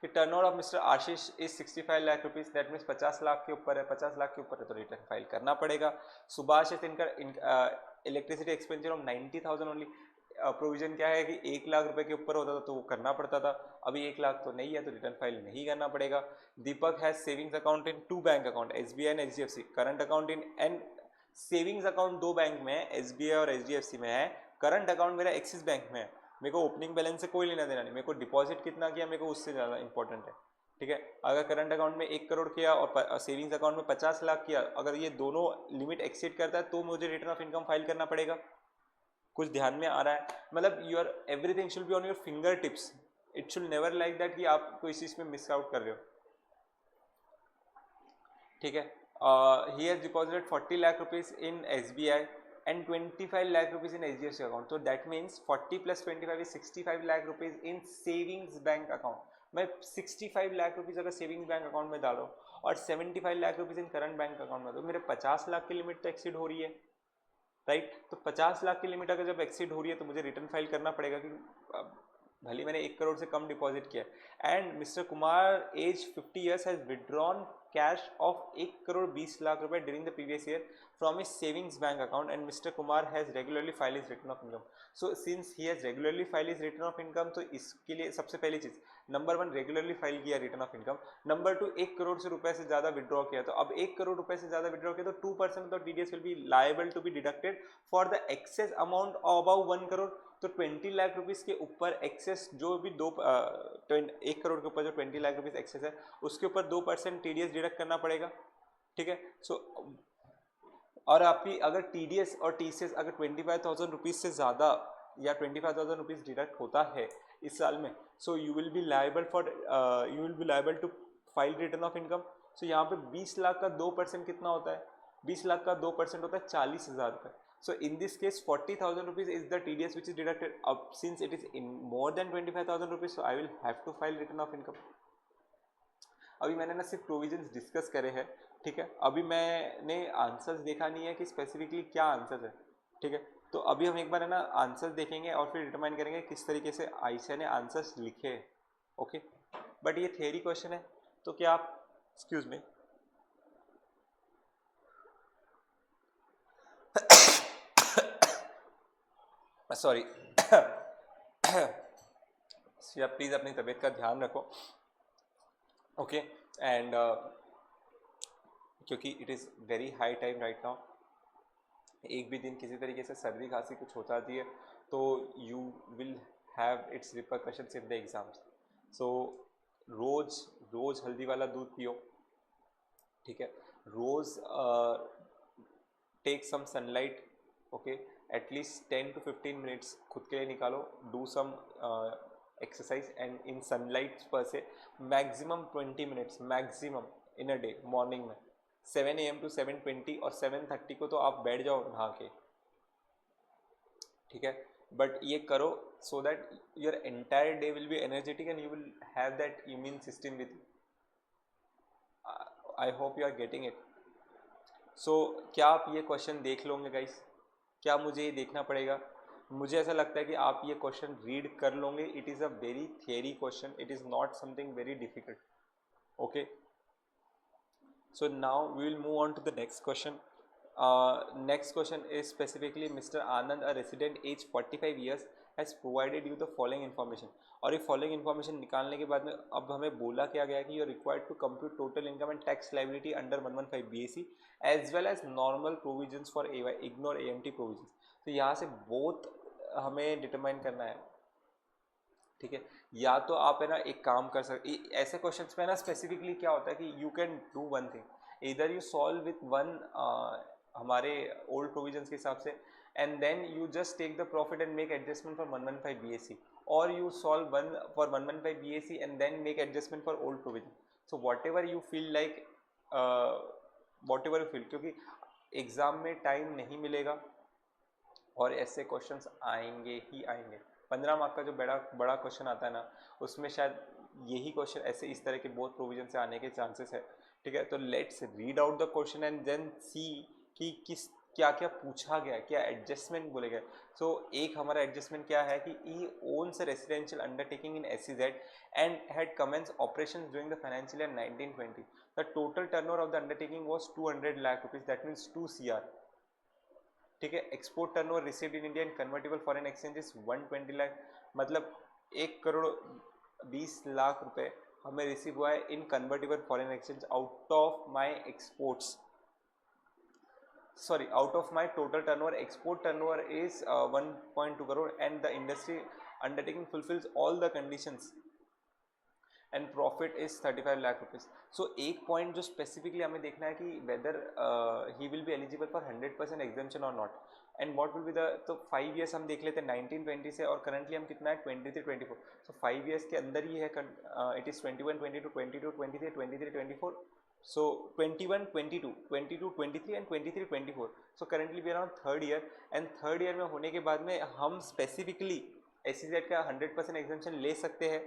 Speaker 1: कि turnover of mister Ashish is 65 lakh rupees, that means 50 lakh के ऊपर है, 50 लाख के ऊपर है तो रिटर्न फाइल करना पड़ेगा। सुभाष इज इनका electricity expenditure of 90,000 only, provision क्या है कि 1 लाख रुपए के ऊपर होता था तो वो करना पड़ता था, अभी 1 लाख तो नहीं है तो रिटर्न फाइल नहीं करना पड़ेगा। Deepak has savings account in 2 bank account, SBI and HDFC, current account in and savings account 2 bank में है, SBI और HDFC में है, करंट अकाउंट मेरा एक्सिस बैंक में है। मेरे को ओपनिंग बैलेंस से कोई लेना देना नहीं, मेरे को डिपॉजिट कितना किया मेरे को उससे ज़्यादा इंपॉर्टेंट है, ठीक है। अगर करंट अकाउंट में 1 करोड़ किया और सेविंग्स अकाउंट में 50 लाख किया, अगर ये दोनों लिमिट एक्सीड करता है तो मुझे रिटर्न ऑफ इनकम फाइल करना पड़ेगा। कुछ ध्यान में आ रहा है, मतलब your everything should be on your finger tips, it should never like that कि आप कोई चीज़ में मिस आउट कर रहे हो, ठीक है। He has deposited 40 lakh rupees in SBI and 25 lakh rupees in HDFC account, so that means 40 plus 25 is 65 lakh rupees in savings bank account। मैं 65 लाख रुपीज अगर सेविंग्स बैंक अकाउंट में डालो और 75 लाख रुपीज इन करंट बैंक अकाउंट में, तो मेरे 50 लाख की limit तो एक्सीड हो रही है, राइट। तो 50 लाख की लिमिट अगर जब एक्सीड हो रही है तो मुझे रिटर्न फाइल करना पड़ेगा कि भले मैंने 1 करोड़ से कम डिपॉजिट किया। And mister Kumar as 50 years has withdrawn cash of 1 crore 20 lakh रुपए during the previous year from his savings bank account, and Mr. Kumar has regularly filed his return of income। So since he has regularly filed his return of income, तो इसके लिए सबसे पहली चीज number 1 regularly file किया return of income, number 2 1 crore से रुपए से ज्यादा विड्रॉ किया, तो अब 1 करोड़ रुपए से ज्यादा विड्रॉ किया तो 2% of TDS will be liable to be deducted for the excess amount above 1 crore. तो 20 लाख रुपीस के ऊपर एक्सेस जो भी 1 करोड़ के ऊपर जो 20 लाख रुपीस एक्सेस है उसके ऊपर 2% TDS डिडक्ट करना पड़ेगा, ठीक है। सो और आपकी अगर TDS और TCS अगर 25,000 रुपीज से ज़्यादा या 25,000 रुपीज डिडक्ट होता है इस साल में, so you will be liable to file return of income. So यहाँ पे 20 लाख का 2% कितना होता है, 20 लाख का 2% होता है 40,000 रुपये। So in this case 40,000 rupees is the TDS which is deducted. अब since it is in more than 25,000 rupees, so I will have to file return of income. अभी मैंने ना सिर्फ प्रोविजंस डिस्कस करे हैं, ठीक है। अभी मैंने आंसर्स देखा नहीं है कि स्पेसिफिकली क्या आंसर्स है, ठीक है। तो अभी हम एक बार है ना आंसर्स देखेंगे और फिर डिटरमाइन करेंगे किस तरीके से ICAI ने आंसर्स लिखे हैं, ओके। बट ये थियरी क्वेश्चन है तो क्या आप एक्सक्यूज मी सॉरी प्लीज़ अपनी तबीयत का ध्यान रखो, ओके। एंड क्योंकि it is very high time right now, एक भी दिन किसी तरीके से सर्दी खांसी कुछ होता है तो you will have its repercussions in the exams. So रोज़ रोज़ हल्दी वाला दूध पियो, ठीक है। रोज़ take some sunlight, okay, at least 10 to 15 minutes खुद के लिए निकालो, do some exercise and in sunlight पर से maximum 20 minutes maximum in a day morning में, 7 AM टू 7:20 और 7:30 को तो आप बैठ जाओ नहा के, ठीक है, बट ये करो so that your entire day will be energetic and you will have that immune system with you. I hope you are getting it. So क्या आप ये क्वेश्चन देख लोगे गाइस? क्या मुझे ये देखना पड़ेगा? मुझे ऐसा लगता है कि आप ये क्वेश्चन रीड कर लोगे. It is a very theory question, it is not something very difficult. Okay, so now we will move on to the next question. Next question is specifically Mr. Anand, a resident age 45 years, has provided you the following information. और ये following information निकालने के बाद में अब हमें बोला क्या गया कि you are required to compute total income and tax liability under 115 BAC as well as normal provisions for ignore AMT provisions. तो यहाँ से बोथ हमें डिटरमाइन करना है, ठीक है. या तो आप है ना एक काम कर सकते, ऐसे क्वेश्चंस में ना स्पेसिफिकली क्या होता है कि you can do one thing, इधर यू सॉल्व विथ वन हमारे ओल्ड प्रोविजंस के हिसाब से and then you just take the profit and make adjustment for 115 BAC, और you solve one for 115 BAC and then make adjustment for old provision. So whatever you feel like, whatever you feel, क्योंकि exam में time नहीं मिलेगा और ऐसे questions आएंगे ही आएंगे. 15 mark का जो बड़ा क्वेश्चन आता है ना, उसमें शायद यही क्वेश्चन ऐसे इस तरह के बहुत प्रोविजन से आने के चांसेस है, ठीक है. तो let's read out the question and then see कि किस क्या क्या पूछा गया, क्या एडजस्टमेंट बोले गए. सो एक हमारा एडजस्टमेंट क्या है कि E owns residential undertaking in SEZ and had commence operations during the financial year 1920. The total turnover of the undertaking was 200 lakh rupees, that means 2 CR, ठीक है. Export turnover received in India in convertible foreign exchanges 120 lakh, मतलब 1 करोड़ 20 लाख रुपए हमें receive हुआ है in convertible foreign exchange out of my exports. Sorry, out of my total turnover, export turnover is 1.2 crore and the industry undertaking fulfills all the conditions and profit is 35 lakh rupees. So एक point जो specifically हमें देखना है कि whether he will be eligible for 100% exemption or not and what will be the, तो 5 years हम देख लेते हैं 1920 से और currently हम कितना है 23-24. So 5 years के अंदर ही है, it is 21-22, 22-23, 23-24. So 21-22, 22-23 and 23-24. So currently we are on third year and third year में होने के बाद में हम specifically SEZ का 100% exemption ले सकते हैं,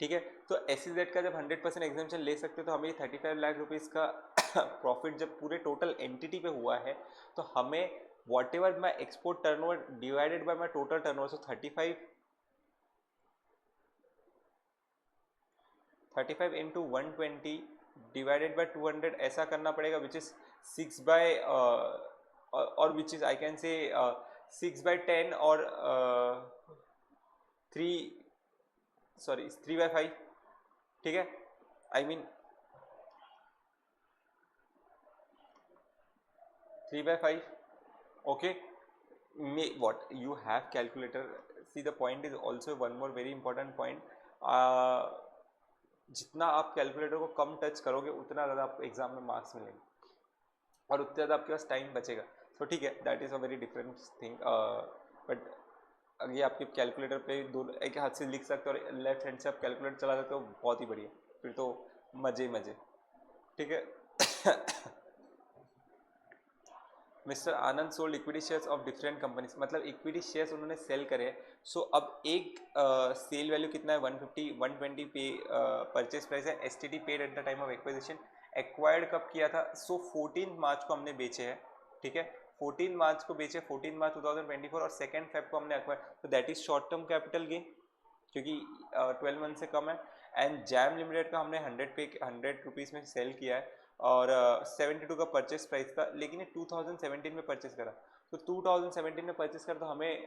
Speaker 1: ठीक है. तो SEZ का जब 100% exemption ले सकते हैं तो हमें 35 लाख रुपीज़ का प्रॉफिट जब पूरे टोटल एंटिटी पे हुआ है तो हमें what ever my export turnover divided by my total turnover, so 35 into 120 divided by 200 ऐसा करना पड़ेगा, विच इज 6 बाय और विच इज आई कैन से 6/10 और 3/5, ठीक है. I mean 3/5. okay, what you have calculator, see the point is also one more very important point. जितना आप कैलकुलेटर को कम टच करोगे उतना ज़्यादा आपको एग्जाम में मार्क्स मिलेंगे और उतना ज़्यादा आपके पास टाइम बचेगा. सो ठीक है, that is a very different thing. But अगर आपके कैलकुलेटर पे दोनों एक हाथ से लिख सकते हो और लेफ्ट हैंड से आप कैलकुलेटर चला सकते हो, बहुत ही बढ़िया, फिर तो मज़े मज़े, ठीक है. Mister Anand sold equity shares of different companies, मतलब इक्विटी शेयर्स उन्होंने सेल करे. सो अब एक सेल वैल्यू कितना है 150, 120 पे परचेज प्राइस है. STT paid at the time of acquisition. Acquired कब किया था? सो 14 मार्च को हमने बेचे हैं, ठीक है. 14 मार्च को बेचे, 14 मार्च 2024 और 2 फेब को हमने एक्वायर, तो that is short term capital gain क्योंकि 12 मंथ से कम है. एंड जैम लिमिटेड का हमने 100 रुपीज़ में सेल किया है और 72 का परचेस प्राइस था, लेकिन ये 2017 में परचेस करा. तो 2017 में परचेस करा तो हमें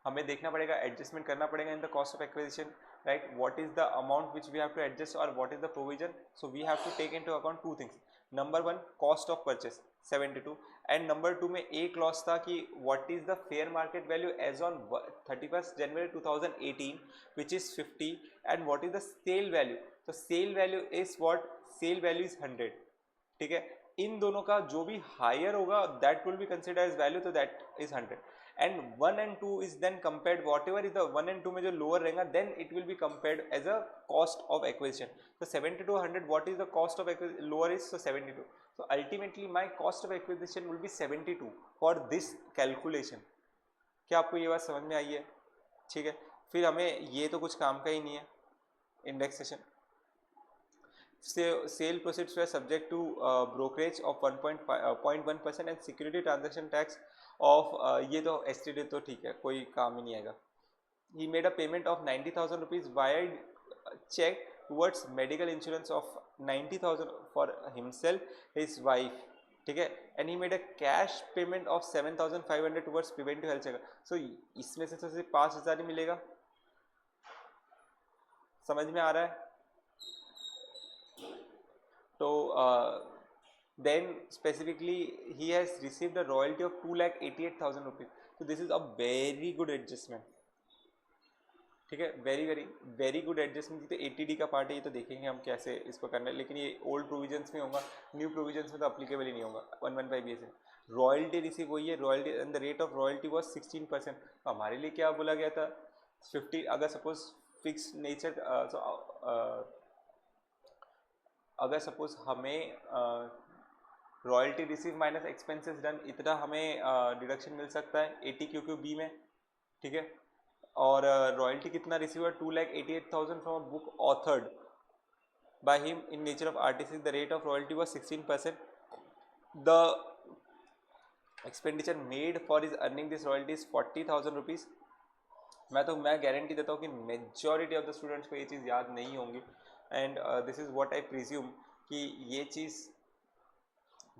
Speaker 1: हमें देखना पड़ेगा, एडजस्टमेंट करना पड़ेगा in the cost of acquisition, right. What is the amount which we have to adjust और what is the provision. So we have to take into account two things. Number 1 cost of purchase 72 and number 2 में एक loss था कि what is the fair market value as on 31 January 2018 which is 50 and what is the sale value. तो sale value is what, sale value is 100, ठीक है. इन दोनों का जो भी हायर होगा that will be consider as value, तो that is 100. And 1 and 2 is then compared whatever is the 1 and 2 में जो लोअर रहेगा then it will be compared as a cost of acquisition. तो 70 to 100 what is the cost of lower is so 72. So ultimately my cost of acquisition will be 72 for this calculation. क्या आपको ये बात समझ में आई है? ठीक है, फिर हमें ये तो कुछ काम का ही नहीं है. Indexation sale proceeds were subject to brokerage of 1.1% and security transaction tax of ये तो एसटीडी तो ठीक है, कोई काम ही नहीं आएगा. He made a payment of 90,000 rupees via check towards medical insurance of 90,000 for himself, his wife. ठीक है, and he made a cash payment of 7,500 towards preventive health checkup. So इसमें से सिर्फ 5,000 ही मिलेगा. समझ में आ रहा है? तो then specifically he has received a royalty of 2,88,000 rupees. So this is a very good adjustment. ठीक है, वेरी गुड एडजस्टमेंट. तो एटीडी का पार्ट है, ये तो देखेंगे हम कैसे इसको करना है, लेकिन ये ओल्ड प्रोविजंस में होगा, न्यू प्रोविजंस में तो अप्लीकेबल ही नहीं होगा. 115BS रॉयल्टी रिसीव हुई है, royalty and the rate of royalty was 16%. तो हमारे लिए क्या बोला गया था 50. अगर सपोज फिक्स नेचर अगर सपोज हमें royalty receive minus expenses done इतना हमें डिडक्शन मिल सकता है 80 QQB में. ठीक है, और रॉयल्टी कितना रिसीव है 2,88,000 from a book authored by him in nature of artist. The rate of royalty was 16%. The expenditure made for is earning this royalty is 40,000 rupees. मैं गारंटी देता हूँ कि मेजॉरिटी ऑफ द स्टूडेंट्स को ये चीज़ याद नहीं होंगी. And this is what I presume कि ये चीज़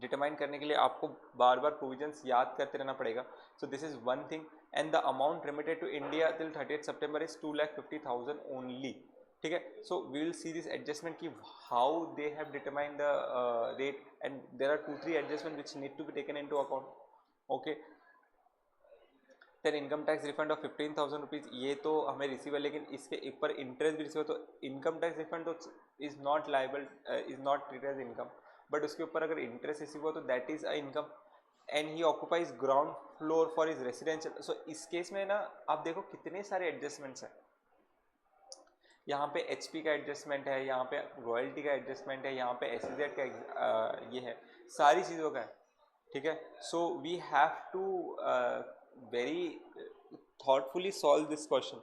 Speaker 1: डिटरमाइन करने के लिए आपको बार बार प्रोविजंस याद करते रहना पड़ेगा. So this is one thing. And the amount remitted to India till 30th September is 2,50,000 only. ठीक है, so we will see this adjustment की how they have determine the rate and there are 2-3 adjustment which need to be taken into account. Okay, then income tax refund of 15,000 rupees. ये तो हमें receive है, लेकिन इसके ऊपर interest भी receive है. तो इनकम टैक्स रिफंड तो is not liable, is not treated as income, but उसके ऊपर अगर इंटरेस्ट रिसीव हो तो that is a income. And he occupies ground floor for is residential. So इस केस में ना आप देखो कितने सारे एडजस्टमेंट्स हैं. यहाँ पे HP का एडजस्टमेंट है, यहाँ पे रॉयल्टी का एडजस्टमेंट है, यहाँ पे SEZ का ये है, सारी चीज़ों का है. ठीक है, so we have to very thoughtfully solve this question.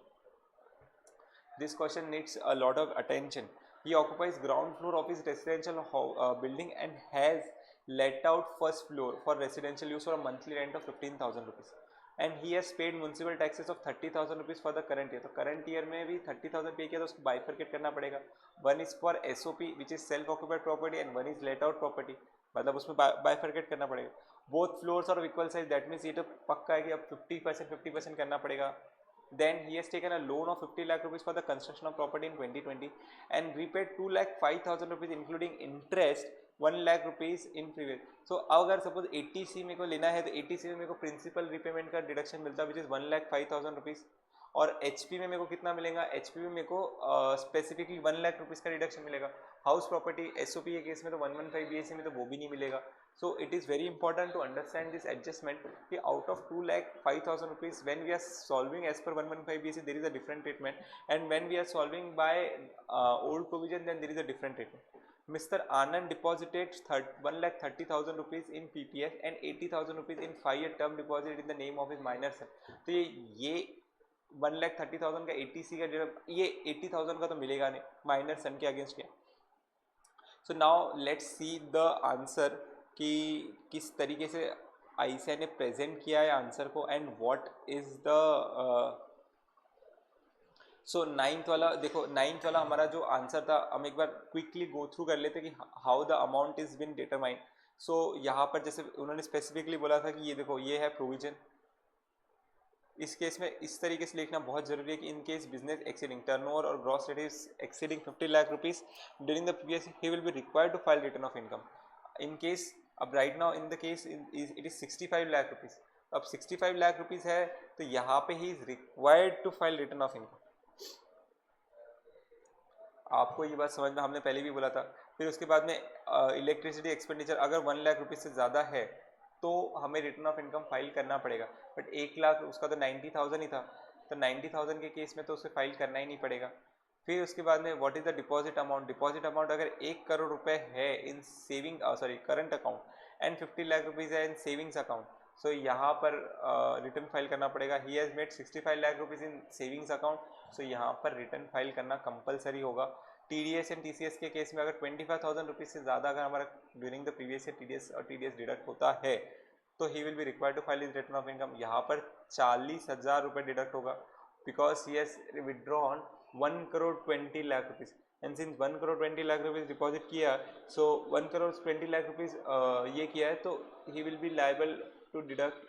Speaker 1: This question needs a lot of attention. He occupies ground floor of his residential building and has let out first floor for residential use for a monthly rent of 15,000 rupees. And he has paid municipal taxes of 30,000 rupees for the current year. तो current year में भी 30,000 पे किया तो उसको bifurcate करना पड़ेगा. One is for SOP which is self occupied property and one is let out property. मतलब उसमें bifurcate करना पड़ेगा. Both floors are equal size, that means ये तो पक्का है कि अब 50% करना पड़ेगा. Then he has taken a loan of 50 lakh rupees for the construction of property in 2020 and repaid 2,05,000 rupees including interest 1 lakh rupees in previous. So अगर सपोज 80C मेरे को लेना है तो 80C में मेरे को प्रिंसिपल रिपेमेंट का डिडक्शन मिलता है विच इज़ 1,05,000 रुपीज़. और HP में मेरे को कितना मिलेगा, HP में मेरे को स्पेसिफिकली 1 लाख रुपीज़ का रिडक्शन मिलेगा. हाउस प्रॉपर्टी SOP के केस में तो 115BAC में तो वो भी नहीं मिलेगा. So it is very important to understand this adjustment कि out of 2,05,000 rupees when we are solving as per 115BAC there is a different treatment, and when we are solving by old provision then there is a different treatment. Mr. Anand deposited 1,30,000 rupees in PPF and 80,000 rupees in 5-year term deposit in the name of his minor son. तो ये 1,30,000 का 80C का ये 80,000 का तो मिलेगा नहीं, minor सन के अगेंस्ट किया. So now let's see the answer कि किस तरीके से ICAI ने प्रेजेंट किया है आंसर को and what is the. So 9th वाला देखो, 9th वाला हमारा जो आंसर था हम एक बार क्विकली गो थ्रू कर लेते कि how the amount is been determined. So यहाँ पर जैसे उन्होंने स्पेसिफिकली बोला था कि ये देखो ये है प्रोविजन. इस केस में इस तरीके से लिखना बहुत जरूरी है कि in case business exceeding turnover और gross revenues exceeding 50 lakh rupees during the previous he will be required to file return of income. In case अब right now in the case it is 65 lakh rupees. अब 65 lakh rupees है तो यहाँ पे he is required to file return of income. आपको ये बात समझ में हमने पहले भी बोला था. फिर उसके बाद में इलेक्ट्रिसिटी एक्सपेंडिचर अगर 1 लाख रुपीज से ज़्यादा है तो हमें रिटर्न ऑफ इनकम फाइल करना पड़ेगा। बट 1 लाख उसका तो 90,000 ही था, तो 90,000 के केस में तो उसे फाइल करना ही नहीं पड़ेगा। फिर उसके बाद में what is the deposit amount. Deposit amount अगर 1 करोड़ रुपए है इन saving current account and 50 lakh rupees है इन सेविंग्स अकाउंट, सो यहाँ पर रिटर्न फाइल करना पड़ेगा। He has made 65 lakh rupees in savings account, so यहाँ पर रिटर्न फाइल करना कंपलसरी होगा। TDS एंड TCS के केस में अगर 25,000 रुपीज से ज़्यादा अगर हमारा during the previous year TDS deduct होता है तो he will be required to file his return of income. यहाँ पर 40,000 रुपये डिडक्ट होगा because he has withdrawn 1 crore 20 lakh rupees and since 1 crore 20 lakh rupees deposit किया, सो 1 करोड़ 20 लाख रुपीज ये किया है, तो he will be liable to deduct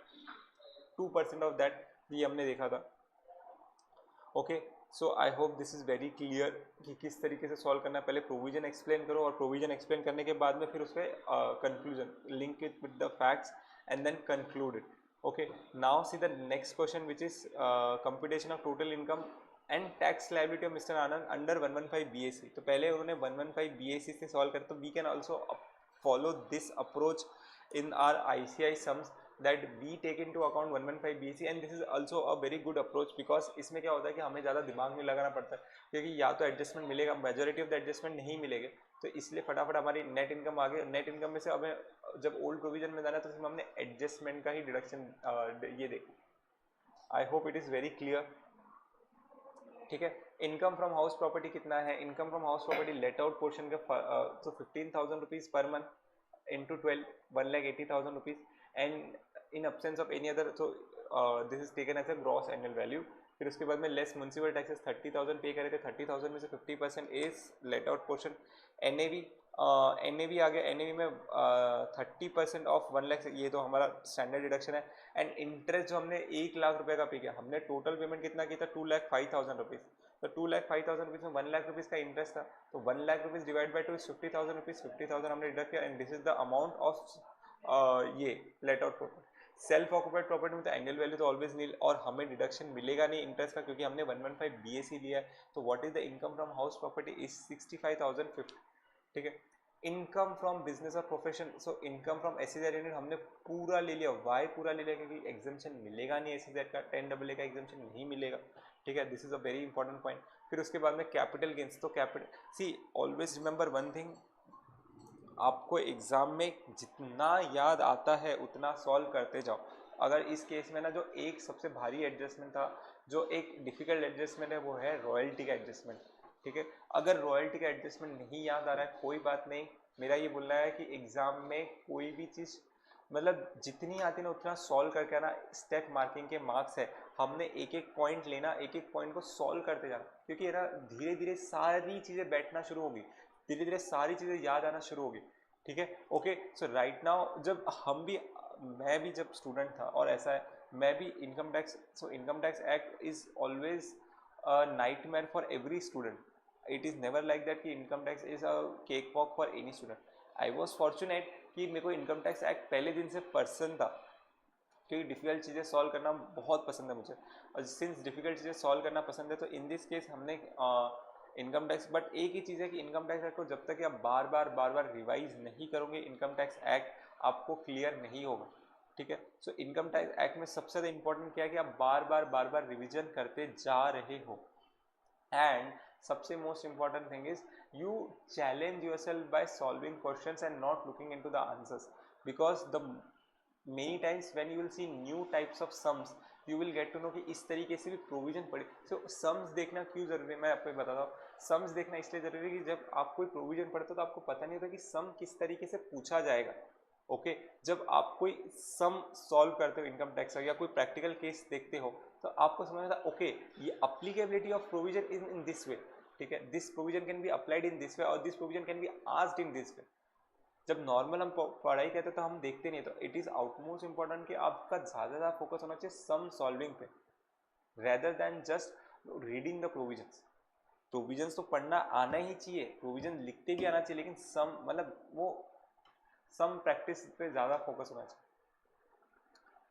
Speaker 1: 2% of that. ये हमने देखा था। Okay, so I hope this is very clear कि किस तरीके से सॉल्व करना है। पहले प्रोविजन एक्सप्लेन करो और प्रोविजन एक्सप्लेन करने के बाद में फिर उसके conclusion link it with the facts and then conclude it. Okay, now see the next question which is computation of total income and tax liability of mister Anand under 115 BAC। तो पहले उन्होंने 115 BAC से सॉल्व कर, तो we can also follow this approach in our ICI sums that we take into account 115 BAC and this is also a very good approach because इसमें क्या होता है कि हमें ज़्यादा दिमाग नहीं लगाना पड़ता है, क्योंकि या तो एडजस्टमेंट मिलेगा, मेजोरिटी ऑफ द एडजस्टमेंट नहीं मिलेंगे, तो इसलिए फटाफट हमारी नेट इनकम आ गई। नेट इनकम में से हमें जब ओल्ड प्रोविजन में जाना तो उसमें हमने एडजस्टमेंट का ही डिडक्शन ये देखा। I hope it is very clear. ठीक है, इनकम फ्रॉम हाउस प्रॉपर्टी कितना है। Income from house property let out portion का तो 15,000 rupees per month into 12, 1,80,000 rupees and in absence of any other, so this is taken as a gross annual value। फिर उसके बाद में less municipal taxes 30,000 पे करे थे, 30,000 में से 50% is let out portion. NAV आ गया, NAV में 30% ऑफ 1 लाख, ये तो हमारा स्टैंडर्ड डिडक्शन है। एंड इंटरेस्ट जो हमने 1 लाख रुपए का पे किया, हमने टोटल पेमेंट कितना किया था 2,05,000 रुपीज़, तो 2,05,000 रुपीज़ में 1 लाख रुपीज़ का इंटरेस्ट था, तो 1 lakh rupees divide by 2 is 50,000 rupees, 50,000 हमने डिडक्ट किया and this is the amount of ये let out property. Self occupied property में तो एंगल वैल्यू तो ऑलवेज नील और हमें डिडक्शन मिलेगा नहीं इंटरेस्ट का, क्योंकि हमने 115 BAC लिया है। तो what is the income from house property is 65,050। ठीक है, इनकम फ्रॉम बिजनेस और profession, so income from SEZ unit हमने पूरा ले लिया। वाई पूरा ले लिया? क्योंकि एग्जाम्शन मिलेगा नहीं SEZ का, 10AA का एग्जाम्शन नहीं मिलेगा। ठीक है, this is a very important point. फिर उसके बाद में कैपिटल गेंस, तो capital see always remember one thing, आपको एग्जाम में जितना याद आता है उतना सॉल्व करते जाओ। अगर इस केस में ना जो एक सबसे भारी एडजस्टमेंट था, जो एक डिफिकल्ट एडजस्टमेंट है, वो है रॉयल्टी का एडजस्टमेंट। ठीक है, अगर रॉयल्टी का एडजस्टमेंट नहीं याद आ रहा है कोई बात नहीं, मेरा ये बोलना है कि एग्जाम में कोई भी चीज़ मतलब जितनी आती है ना उतना सॉल्व करके आना। स्टेप मार्किंग के मार्क्स है, हमने एक एक पॉइंट लेना, एक एक पॉइंट को सॉल्व करते जाना, क्योंकि ना धीरे धीरे सारी चीज़ें बैठना शुरू होगी, धीरे धीरे सारी चीज़ें याद आना शुरू होगी। ठीक है, ओके। सो राइट नाउ जब हम भी, मैं भी जब स्टूडेंट था और ऐसा है, मैं भी income tax, so income tax act is always a nightmare for every student. It is never like that कि income tax is a cake walk for any student. I was fortunate कि मेरे को इनकम टैक्स एक्ट पहले दिन से पसंद था, क्योंकि डिफिकल्ट चीज़ें सॉल्व करना बहुत पसंद है मुझे, और सिंस डिफिकल्ट चीज़ें सॉल्व करना पसंद है तो इन दिस केस हमने इनकम टैक्स, बट एक ही चीज़ है कि इनकम टैक्स एक्ट को जब तक आप बार बार रिवाइज नहीं करोगे, इनकम टैक्स एक्ट आपको क्लियर नहीं होगा। ठीक है, सो इनकम टैक्स एक्ट में सबसे ज़्यादा इंपॉर्टेंट क्या है कि आप बार बार रिविजन करते जा रहे हो। एंड सबसे most important thing is you challenge yourself by solving questions and not looking into the answers, because the many times when you will see new types of sums you will get to know कि इस तरीके से भी provision पड़े। सो sums देखना क्यों जरूरी है, मैं आपको बताता हूँ। सम्स देखना इसलिए जरूरी है कि जब आप कोई प्रोविजन पढ़ते हो तो आपको पता नहीं होता कि सम किस तरीके से पूछा जाएगा। ओके, जब आप कोई सम सॉल्व करते हो इनकम टैक्स या कोई प्रैक्टिकल केस देखते हो तो आपको समझ आता ओके ये applicability of provision is in this way. ठीक है, this provision can be applied in this way और this provision can be asked in this way. जब नॉर्मल हम पढ़ाई करते तो हम देखते नहीं, तो इट इज़ आउटमोस्ट इंपॉर्टेंट कि आपका ज़्यादा फोकस होना चाहिए सम सॉल्विंग पे rather than just reading the provisions. Provisions तो पढ़ना आना ही चाहिए, प्रोविजन लिखते भी आना चाहिए, लेकिन सम मतलब वो सम प्रैक्टिस पे ज़्यादा फोकस होना चाहिए।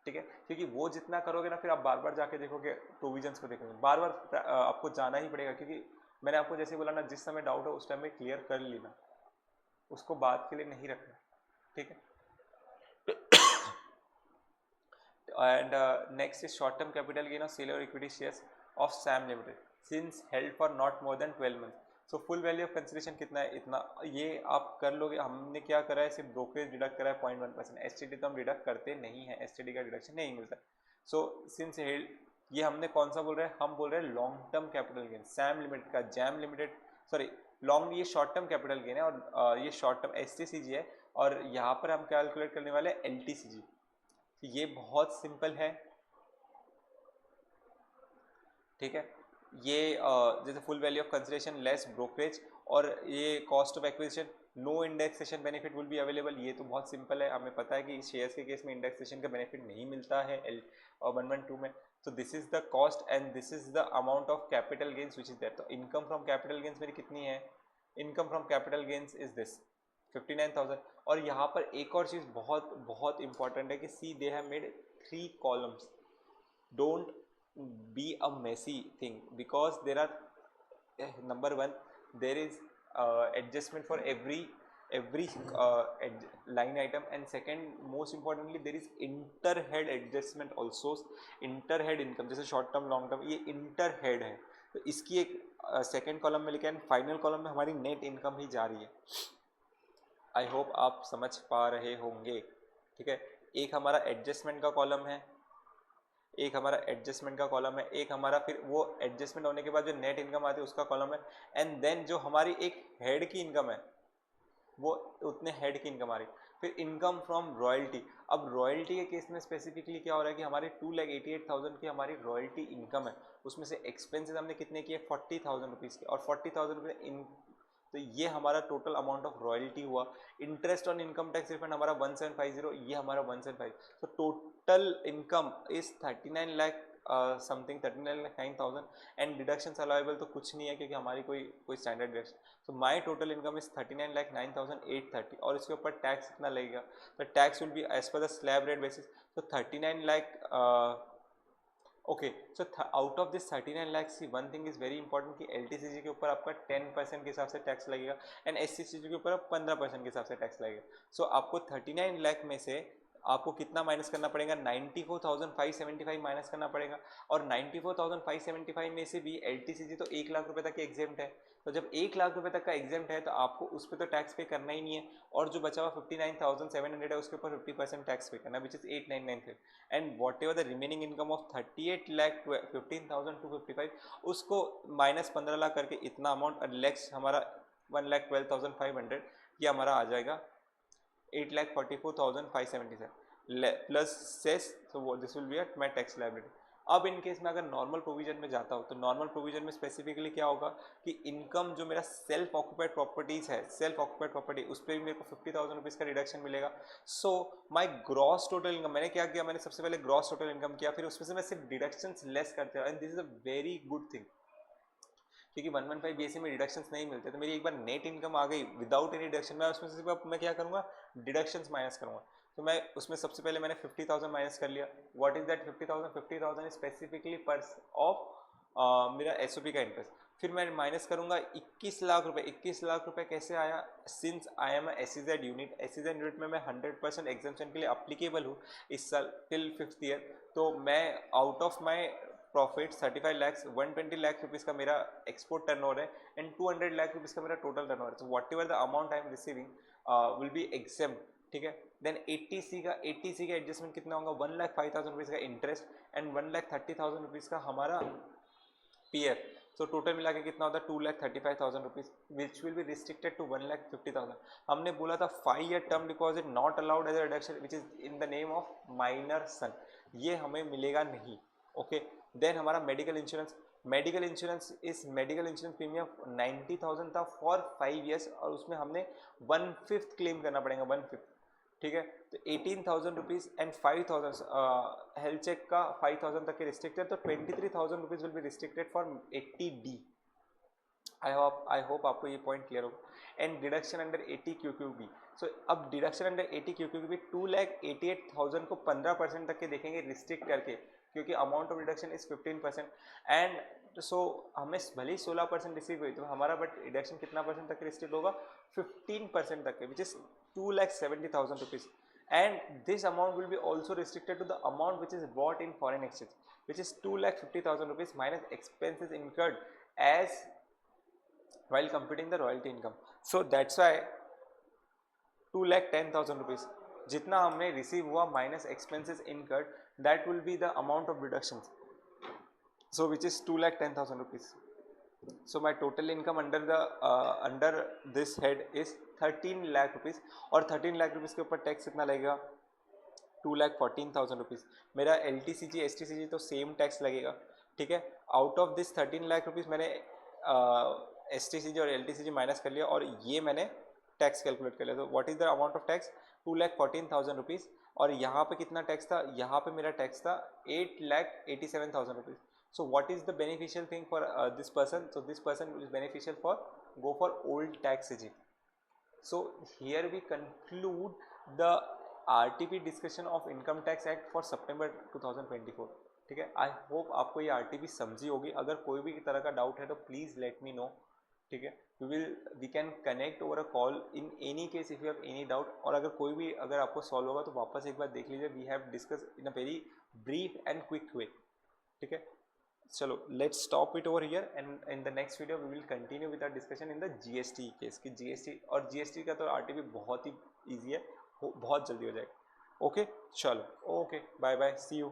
Speaker 1: ठीक है, क्योंकि वो जितना करोगे ना फिर आप बार बार जाके देखोगे, प्रोविजंस को देखोगे, बार बार आपको जाना ही पड़ेगा, क्योंकि मैंने आपको जैसे बोला ना जिस समय डाउट हो उस टाइम में क्लियर कर लेना, उसको बात के लिए नहीं रखना। ठीक है, and next is short term capital gain of sale or equity shares of SAM Limited since held for not more than 12 months. So full value of consideration कितना है, इतना, ये आप कर लोगे. हमने क्या करा है, सिर्फ ब्रोकरेज डिडक्ट करा है 0.1%. एसटीडी तो हम डिडक्ट करते नहीं है, एसटीडी का डिडक्शन नहीं मिलता. सो सिंस हेल्ड, ये हमने कौन सा बोल रहे हैं, हम बोल रहे हैं long term capital gain Sam limited का, जैम लिमिटेड, सॉरी लॉन्ग, ये शॉर्ट टर्म कैपिटल गेन है और ये शॉर्ट टर्म एसटीसीजी है और यहाँ पर हम कैलकुलेट करने वाले एलटीसीजी. ये बहुत सिंपल है, ठीक है. ये जैसे full value of consideration less brokerage और ये cost of acquisition, no indexation benefit will be available. ये तो बहुत सिंपल है, हमें पता है कि शेयर्स के केस में इंडेक्सेशन का बेनिफिट नहीं मिलता है और 112 में. तो this is the cost and this is the amount of capital gains which is there. तो इनकम फ्रॉम कैपिटल गेन्स मेरी कितनी है, income from capital gains is this 59,000. और यहाँ पर एक और चीज़ बहुत बहुत इंपॉर्टेंट है कि see they have made 3 columns. Don't be a messy thing because there are number one, there is adjustment for every line item, and second most importantly there is interhead adjustment also. interhead income जैसे short term long term, ये interhead है, तो इसकी एक second column में लिखा है, final column में हमारी नेट इनकम ही जा रही है. आई होप आप समझ पा रहे होंगे, ठीक है. एक हमारा एडजस्टमेंट का कॉलम है, एक हमारा एडजस्टमेंट का कॉलम है, एक हमारा फिर वो एडजस्टमेंट होने के बाद जो नेट इनकम आती है उसका कॉलम है, एंड देन जो हमारी एक हेड की इनकम है वो उतने हेड की इनकम आ रही. फिर इनकम फ्रॉम रॉयल्टी. अब रॉयल्टी के केस में स्पेसिफिकली क्या हो रहा है कि हमारी 2,88,000 की हमारी रॉयल्टी इनकम है, उसमें से एक्सपेंसेस हमने कितने किए 40,000 रुपीज़ के, और 40,000 रुपये इन, तो ये हमारा टोटल अमाउंट ऑफ रॉयल्टी हुआ. Interest on income tax refund हमारा 1750, ये हमारा 175. तो total income is 39 lakh something, 39,09,000 and deductions allowable तो कुछ नहीं है क्योंकि हमारी कोई स्टैंडर्ड डिडक्शन. तो माय टोटल इनकम इज 39,09,830 और इसके ऊपर टैक्स कितना लगेगा, तो tax will be as per the slab rate basis. तो 39 lakh okay. So out of this 39 lakh see one thing is very important कि एलटीसीजी के ऊपर आपका 10% के हिसाब से टैक्स लगेगा एंड एससीसीजी के ऊपर 15% के हिसाब से टैक्स लगेगा. सो आपको 39 लाख में से आपको कितना माइनस करना पड़ेगा, 94,575 माइनस करना पड़ेगा. और 94,575 में से भी एलटीसीजी तो 1 लाख रुपए तक एग्जेम्प्ट है. तो जब 1 लाख रुपए तक का एग्जेम्प्ट है तो आपको उस पर तो टैक्स पे करना ही नहीं है, और जो बचा हुआ 59,700 है उसके ऊपर 50% टैक्स पे करना, which is 8,993. And what ever the remaining income of 38 lakh 15,255 उसको माइनस 15 लाख करके इतना अमाउंट लेक्स हमारा 1,12,500 ये हमारा आ जाएगा 8,44,577 plus cess. So this will be at my tax liability. अब इन केस में अगर नॉर्मल प्रोविजन में जाता हूँ तो नॉर्मल प्रोविजन में स्पेसिफिकली क्या होगा कि इनकम जो मेरा सेल्फ ऑक्यूपाइड प्रॉपर्टीज़ है, सेल्फ ऑक्यूपाइड प्रॉपर्टी, उस पर भी मेरे को 50,000 रुपीज़ का रिडक्शन मिलेगा. So my gross total income, मैंने क्या किया, मैंने सबसे पहले ग्रॉस टोटल इनकम किया, फिर उसमें से मैं सिर्फ डिडक्शंस लेस करते हैं, and this is a very good thing क्योंकि 115 बीएससी में डिडक्शंस नहीं मिलते. तो मेरी एक बार नेट इनकम आ गई विदाउट एनी डिडक्शन, मैं उसमें से सिर्फ मैं क्या करूँगा, डिडक्शंस माइनस करूँगा. तो मैं उसमें सबसे पहले मैंने 50,000 माइनस कर लिया. What is that 50,000? 50,000 स्पेसिफिकली पर ऑफ मेरा एसओपी का इंटरेस्ट. फिर मैं माइनस करूंगा 21 लाख रुपए. 21 लाख रुपए कैसे आया, since I am SEZ unit, SEZ unit में मैं 100% एग्जाम्पशन के लिए अप्लीकेबल हूँ इस साल टिल 5th ईयर. तो मैं out of my profit 35 lakh 120 lakh rupees का मेरा एक्सपोर्ट टर्नओवर है एंड 200 लाख रुपीज़ का मेरा टोटल टर्नओवर है. तो what ever the amount I am receiving will be exempt, ठीक है. देन 80C का एडजस्टमेंट कितना होगा, 1,05,000 रुपीज़ का इंटरेस्ट एंड 1,30,000 रुपीज़ का हमारा पीएफ. सो टोटल मिला के कितना होता है 2,35,000 rupees which will be restricted to 1,50,000. हमने बोला था 5 year term deposit not allowed as a reduction which is in the name of minor son, ये हमें मिलेगा नहीं. ओके. देन हमारा medical insurance, medical insurance premium 90,000 था फॉर 5 ईयर्स और उसमें हमने 1/5 क्लेम करना पड़ेगा, 1/5, ठीक है. तो 18,000 रुपीज़ एंड 5,000 हेल्थ चेक का 5,000 तक के रिस्ट्रिक्टेड, तो 23,000 rupees will be restricted for 80D. I hope आपको ये पॉइंट क्लियर होगा. And deduction under 80 QQB. सो अब डिडक्शन अंडर 80 QQB 2,88,000 को 15% तक के देखेंगे रिस्ट्रिक्ट करके क्योंकि amount of reduction is 15%. And so हमें भले ही 16% रिसीव हुई तो हमारा बट रिडक्शन कितना परसेंट तक रिस्ट्रिक्ट होगा, 15% तक के, which is 2,70,000 rupees. and this amount will be also restricted to the amount which is bought in foreign exchange, which is 2,50,000 rupees minus expenses incurred as while computing the royalty income. So that's why 2,10,000 rupees जितना हमने receive हुआ minus expenses incurred, that will be the amount of deduction, so which is 2,10,000 rupees. So my total income under this head is 13 lakh rupees, और 13 lakh rupees के ऊपर tax कितना लगेगा, 2,14,000 rupees. मेरा LTCG STCG तो सेम टैक्स लगेगा, ठीक है. Out of this 13 lakh rupees मैंने STCG और LTCG माइनस कर लिया और ये मैंने टैक्स कैलकुलेट कर लिया. तो what is the amount of tax, 2,14,000 rupees. और यहाँ पे कितना टैक्स था, यहाँ पे मेरा टैक्स था 8,87,000 rupees. So what is the beneficial thing for this person? So this person is beneficial for go for old tax regime. So here we conclude the RTP discussion of Income Tax Act for September 2024. ठीक है. I hope आपको ये RTP समझी होगी. अगर कोई भी तरह का डाउट है तो प्लीज़ लेट मी नो. ठीक है. We can connect over a call in any case if you have any doubt. और अगर कोई भी अगर आपको सॉल्व होगा तो वापस एक बार देख लीजिए. We have discuss in a very brief and quick way. ठीक है. चलो let's stop it over here and in the next video we will continue with our discussion in the GST case कि GST और GST का तो RTP बहुत ही easy है, बहुत जल्दी हो जाएगा. ओके चलो, okay bye bye, see you.